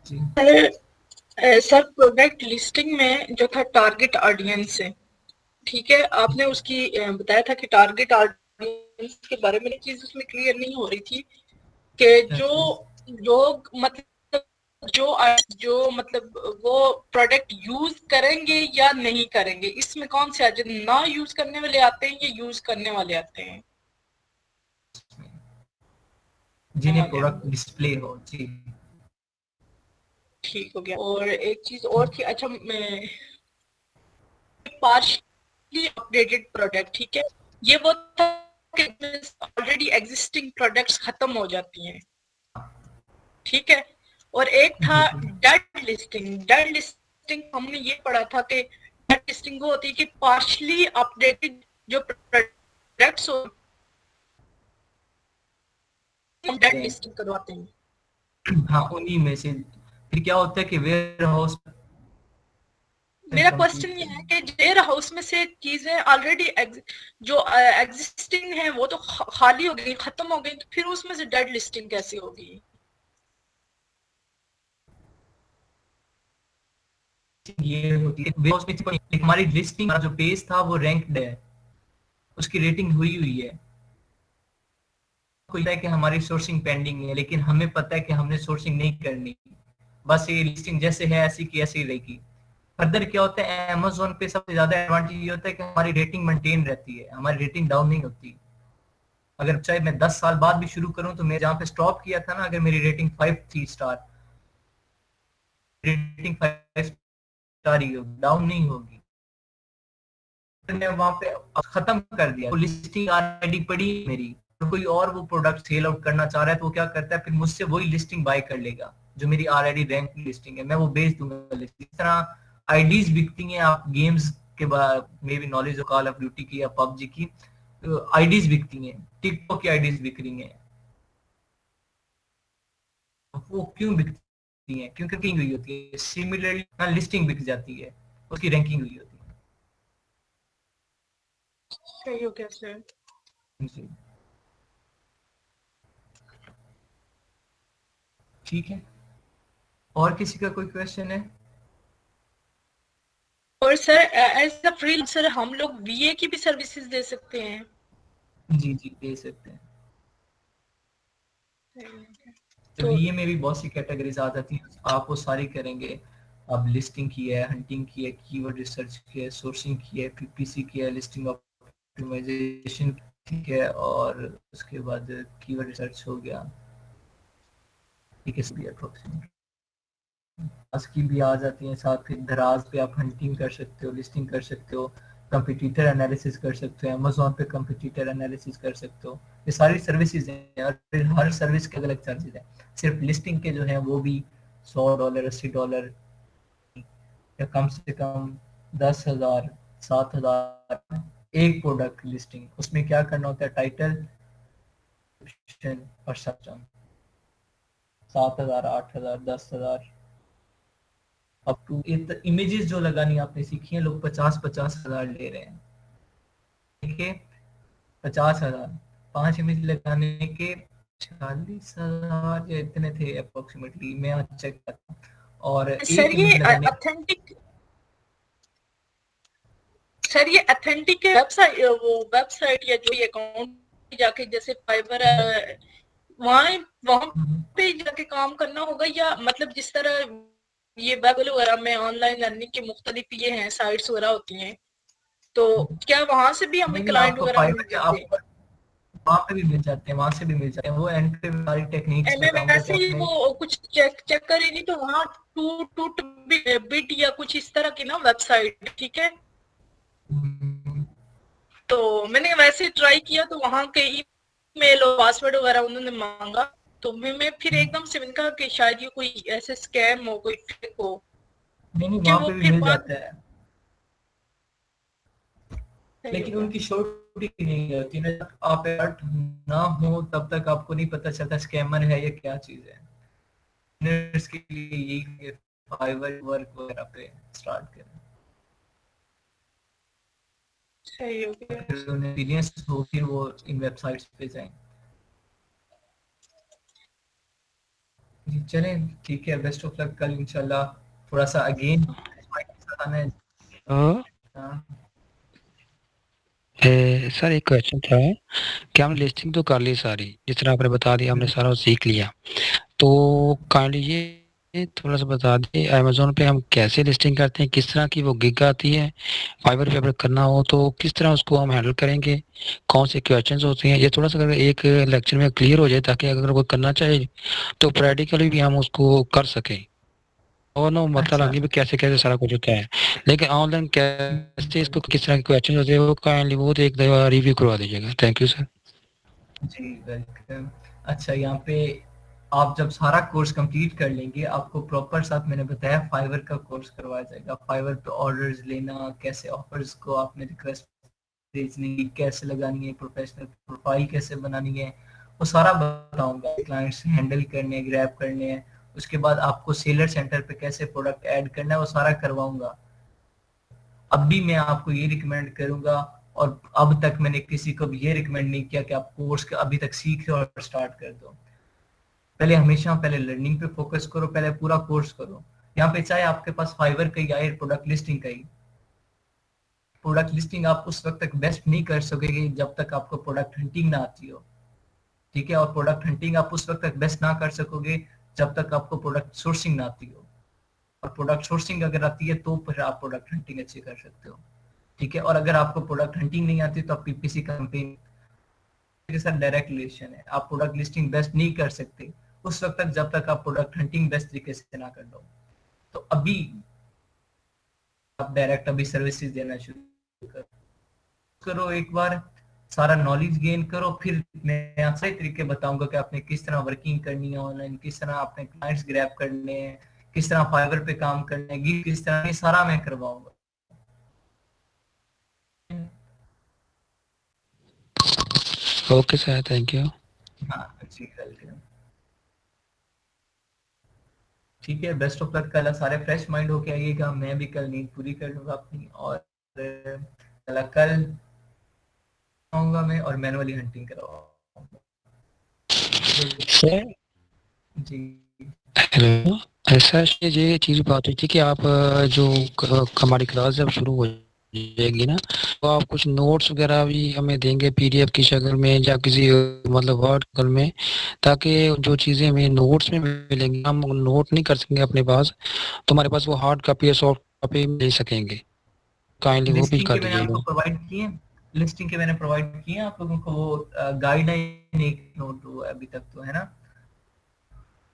जी सर प्रोडक्ट लिस्टिंग में जो था टारगेट ऑडियंस है, ठीक है, आपने उसकी बताया था कि टारगेट ऑडियंस के बारे में चीज उसमें क्लियर नहीं हो रही थी कि जो लोग मतलब जो मतलब वो प्रोडक्ट यूज करेंगे या नहीं करेंगे, इसमें कौन से आज ना यूज करने वाले आते हैं या यूज करने वाले आते हैं? जिन्हें प्रोडक्ट डिस्प्ले हो। जी ठीक हो गया। और एक चीज और थी, अच्छा मैं पार्शली अपडेटेड प्रोडक्ट, ठीक है, ये वो था कि ऑलरेडी एग्जिस्टिंग प्रोडक्ट्स खत्म हो जाती हैं, ठीक है। और एक था डेड लिस्टिंग। डेड लिस्टिंग हमने ये पढ़ा था कि डेड लिस्टिंग वो होती है कि पार्शली अपडेटेड जो प्रोडक्ट्स हो हम डेड लिस्टिंग करवाते हैं। हाँ, उन्हीं में से फिर क्या होता है कि वेयर हाउस, मेरा क्वेश्चन ये है कि वेयर हाउस में से चीजें ऑलरेडी जो एग्जिस्टिंग है वो तो खाली हो गई, खत्म हो गई, तो फिर उसमें से डेड लिस्टिंग कैसे होगी? ये होती है वेयर हाउस में हमारी लिस्टिंग जो पेज था वो रैंक्ड है, उसकी रेटिंग हुई हुई है। कोई है कि हमारी सोर्सिंग पेंडिंग है, लेकिन हमें पता है कि हमने सोर्सिंग नहीं करनी, बस ये लिस्टिंग जैसे है ऐसी की ऐसी रहेगी। फर्दर क्या होता है, अमेज़न पे सबसे ज्यादा एडवांटेज ये होता है कि हमारी रेटिंग मेंटेन रहती है, हमारी रेटिंग डाउन नहीं होती। अगर चाहे मैं 10 साल बाद भी शुरू करूं तो मैं जहां पे स्टॉप किया था ना, अगर मेरी रेटिंग 5 थी स्टार, रेटिंग 5 स्टार ही होगी, डाउन नहीं होगी। मैंने वहां पे खत्म कर दिया, तो लिस्टिंग ऑलरेडी पड़ी मेरी, तो कोई और वो प्रोडक्ट सेल आउट करना चाह रहा है तो वो क्या करता है, फिर मुझसे वही लिस्टिंग बाय कर लेगा जो मेरी ऑलरेडी रैंक लिस्टिंग है, मैं वो बेच दूंगा लिस्टिंग। इस तरह आईडीज बिकती हैं। आप गेम्स के बाद मे भी नॉलेज हो, कॉल ऑफ ड्यूटी की या पबजी की आईडीज बिकती हैं, टिकटॉक की आईडीज बिक रही हैं। वो क्यों बिकती हैं? क्योंकि रैंकिंग हुई होती है, सिमिलरली लिस्टिंग बिक जाती है, उसकी रैंकिंग हुई होती है। सही हो गया सर। जी ठीक है, और किसी का कोई क्वेश्चन है? और सर एज अ फ्रीलांसर हम लोग वीए की भी सर्विसेज दे सकते हैं? जी जी दे सकते हैं। तो तो वीए में भी बहुत सी कैटेगरीज आ जाती हैं, आप वो सारी करेंगे। आप लिस्टिंग की है, हंटिंग की है, कीवर्ड रिसर्च की है, सोर्सिंग की है, पीपीसी की है, लिस्टिंग ऑप्टिमाइजेशन, ठीक है, और उसके बाद कीवर्ड रिसर्च हो गया, ठीक है, अप्रोक्सीमेट की भी आ जाती हैं साथ। फिर दराज पे आप हंटिंग कर सकते हो, लिस्टिंग कर सकते हो, कंपटीटर एनालिसिस कर सकते हो, अमेज़न पे कंपटीटर एनालिसिस कर सकते हो। ये सारी सर्विसेज हैं और फिर हर सर्विस के अलग चार्जेस हैं। सिर्फ लिस्टिंग के जो है वो भी $100 $80 या कम से कम 10,000 7,000 एक प्रोडक्ट लिस्टिंग। उसमें क्या करना होता है, टाइटल और सब्जेक्ट। 7,000 8,000 10,000 अप टू इमेजेस जो लगानी आपने सीखी है, लोग 50,000 ले रहे हैं, ठीक है, 50,000 5 इमेज लगाने के 40,000 या इतने थे अप्रोक्सीमेटली, मैं चेक करता। और सर एक ये इमेज लगाने ऑथेंटिक, सर ये ऑथेंटिक वेबसाइट, वो वेबसाइट या जो अकाउंट जाके जैसे फाइवर वहां पे जाके काम करना होगा, या मतलब जिस तरह ये वेब वगैरह में ऑनलाइन लर्निंग के मुख्तलिफ ये हैं साइट्स वगैरह होती हैं, तो क्या वहां से भी हमें नहीं, क्लाइंट आपको वगैरह मिल फाइबर के जाते हैं? आप वहाँ पे भी मिल जाते हैं, वहाँ से भी मिल जाते हैं। वो एंड पे सारी टेक्निक्स मैं बताऊंगा कि वैसे ही आपने वो कुछ चेक करी नहीं तो वहाँ टूट बिट या कुछ इस तरह की ना वेबसाइट, ठीक है, तो मैंने वैसे ट्राई किया तो वहाँ के ईमेल और पासवर्ड वगैरह उन्होंने मांगा, तो मैं फिर एकदम से मैंने कहा कि शायद ये कोई ऐसे स्कैम हो, कोई फेक हो, नहीं कि वहाँ वो पे भी फिर मिल बाद जाता है, सही हो लेकिन गया। उनकी श्योरिटी नहीं होती ना। जब आप अलर्ट ना हो तब तक आपको नहीं पता चलता स्कैमर है या क्या चीज है। बिगिनर्स के लिए यही फाइवर वर्क वगैरह पे स्टार्ट करें, सही हो गया। फिर उन्हें एक्सपीरियंस हो फिर वो इन वेबसाइट्स पे जाएं। जी चलें, ठीक है, बेस्ट ऑफ लक। कल इंशाल्लाह थोड़ा सा अगेन आना है। हाँ, हाँ, सर एक क्वेश्चन था कि हमने लिस्टिंग तो कर ली सारी, जिस तरह आपने बता दिया हमने सारा सीख लिया, तो काइंडली ये थोड़ा सा बता दें अमेजोन पे हम कैसे लिस्टिंग करते हैं, किस तरह की वो गिग आती है, फाइवर पे अगर करना हो तो किस तरह उसको हम हैंडल करेंगे, कौन से क्वेश्चंस होते हैं, ये थोड़ा सा अगर एक लेक्चर में क्लियर हो जाए ताकि अगर कोई करना चाहे तो प्रैक्टिकली भी हम उसको कर सकें, और ना मतलब अच्छा लगे भी कैसे कैसे सारा कुछ होता है, लेकिन ऑनलाइन कैसे इसको किस तरह के क्वेश्चन होते हैं वो काइंडली वो एक दफा रिव्यू करवा दीजिएगा। Thank you sir. जी वेलकम। अच्छा, यहाँ पे आप जब सारा कोर्स कंप्लीट कर लेंगे आपको प्रॉपर साथ मैंने बताया फाइवर का कोर्स करवाया जाएगा। फाइवर पे ऑर्डर्स लेना, कैसे ऑफर्स को आपने रिक्वेस्ट भेजनी, कैसे लगानी है, प्रोफेशनल प्रोफाइल कैसे बनानी है, वो सारा बताऊंगा। क्लाइंट्स हैंडल करने हैं, ग्रैब करने हैं, उसके बाद आपको सेलर सेंटर पे कैसे प्रोडक्ट ऐड करना है वो सारा करवाऊंगा। अब भी मैं आपको ये रिकमेंड करूंगा, और अब तक मैंने किसी को भी ये रिकमेंड नहीं किया कि आप कोर्स का अभी तक सीख लो और स्टार्ट कर दो। पहले हमेशा पहले लर्निंग पे फोकस करो, पहले पूरा कोर्स करो। यहाँ पे चाहे आपके पास फाइवर का ही आए प्रोडक्ट लिस्टिंग का ही, प्रोडक्ट लिस्टिंग आप उस वक्त तक बेस्ट नहीं कर सकोगे जब तक आपको प्रोडक्ट हंटिंग ना आती हो, ठीक है। और प्रोडक्ट हंटिंग आप उस वक्त तक बेस्ट ना कर सकोगे जब तक आपको प्रोडक्ट सोर्सिंग ना आती हो, और प्रोडक्ट सोर्सिंग अगर आती है तो फिर आप प्रोडक्ट हंटिंग अच्छी कर सकते हो, ठीक है। और अगर आपको प्रोडक्ट हंटिंग नहीं आती तो आप पीपीसी कैंपेन के साथ डायरेक्ट रिलेशन है, आप प्रोडक्ट लिस्टिंग बेस्ट नहीं कर सकते उस वक्त तक जब तक आप प्रोडक्ट हंटिंग बेस्ट तरीके से ना कर लो। तो अभी आप डायरेक्ट अभी सर्विसेज देना शुरू करो, एक बार सारा नॉलेज गेन करो, फिर मैं आपसे तरीके बताऊंगा कि आपने किस तरह वर्किंग करनी है ऑनलाइन, किस तरह आपने क्लाइंट्स ग्रैब करने हैं, किस तरह फाइवर पे काम करना है, किस तरह, ये सारा मैं करवाऊंगा। Okay sir, thank you. हाँ जी वेलकम। ठीक है, बेस्ट ऑफ लक। कल सारे फ्रेश माइंड होके आइएगा, मैं भी कल नींद पूरी कर लूंगा अपनी, और कल आऊंगा मैं और मैनुअली हंटिंग करवाऊंगा सर जी। हेलो, ऐसा ये चीज़ बात हुई थी कि आप जो हमारी क्लास जब शुरू हो जाएगी ना तो आप कुछ नोट्स वगैरह भी हमें देंगे पीडीएफ की शक्ल में या किसी मतलब वर्ड शक्ल में, ताकि जो चीज़ें हमें नोट्स में मिलेंगी हम नोट नहीं कर सकेंगे अपने पास, तो हमारे पास वो हार्ड कॉपी या सॉफ्ट कॉपी ले सकेंगे, काइंडली वो भी लिस्टिंग कर के मैंने आपको दीजिएगा। प्रोवाइड किए, लिस्टिंग के मैंने प्रोवाइड किए आप लोगों को, वो गाइडलाइन एक नोट हुआ अभी तक तो है ना,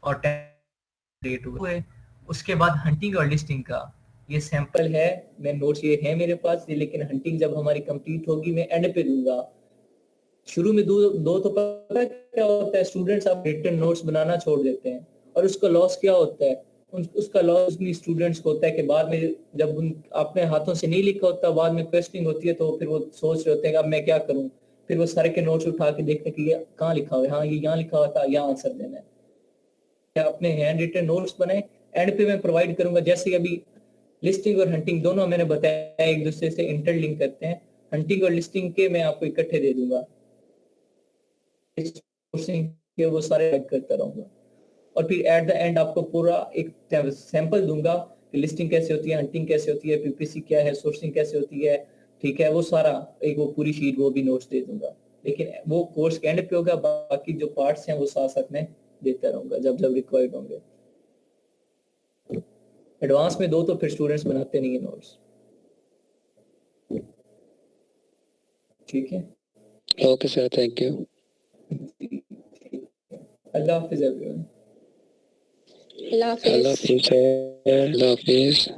और डेट हुए। उसके बाद हंटिंग और लिस्टिंग का ये सैंपल है, मैं नोट्स ये है मेरे पास, लेकिन हंटिंग जब हमारी कंप्लीट होगी मैं एंड पे दूंगा। शुरू में दो तो पता है क्या होता है, स्टूडेंट्स आप रिटन नोट्स बनाना छोड़ देते हैं, और उसका लॉस क्या होता है, उसका लॉस उन्हीं स्टूडेंट्स को होता है कि बाद में जब उन अपने हाथों से नहीं लिखा होता, बाद में क्वेश्चनिंग होती है तो फिर वो सोच रहे होते हैं कि अब मैं क्या करूं, फिर वो सारे के नोट्स उठा के देखते कि ये कहाँ लिखा हुआ है, हाँ ये यहाँ लिखा हुआ था, यहाँ आंसर देना है। अपने हैंड रिटन नोट्स बनाए, एंड पे मैं प्रोवाइड करूंगा। जैसे अभी लिस्टिंग और हंटिंग दोनों मैंने बताया एक दूसरे से इंटरलिंक करते हैं, हंटिंग और लिस्टिंग के मैं आपको इकट्ठे दे दूंगा, के वो सारे ऐड करता रहूंगा, और फिर एट द एंड आपको पूरा एक सैंपल दूंगा कि लिस्टिंग कैसे होती है, हंटिंग कैसे होती है, पीपीसी क्या है, सोर्सिंग कैसे होती है, ठीक है। वो सारा एक वो पूरी शीट वो भी नोट्स दे दूंगा, लेकिन वो कोर्स के एंड पे होगा, बाकी जो पार्ट्स हैं वो साथ साथ में देता रहूंगा जब जब रिक्वायर्ड होंगे। एडवांस में दो तो फिर स्टूडेंट्स बनाते नहीं है नोट्स। ठीक है, okay sir, thank you. Allah Hafiz everyone. Allah Hafiz. Allah Hafiz sir, Allah Hafiz.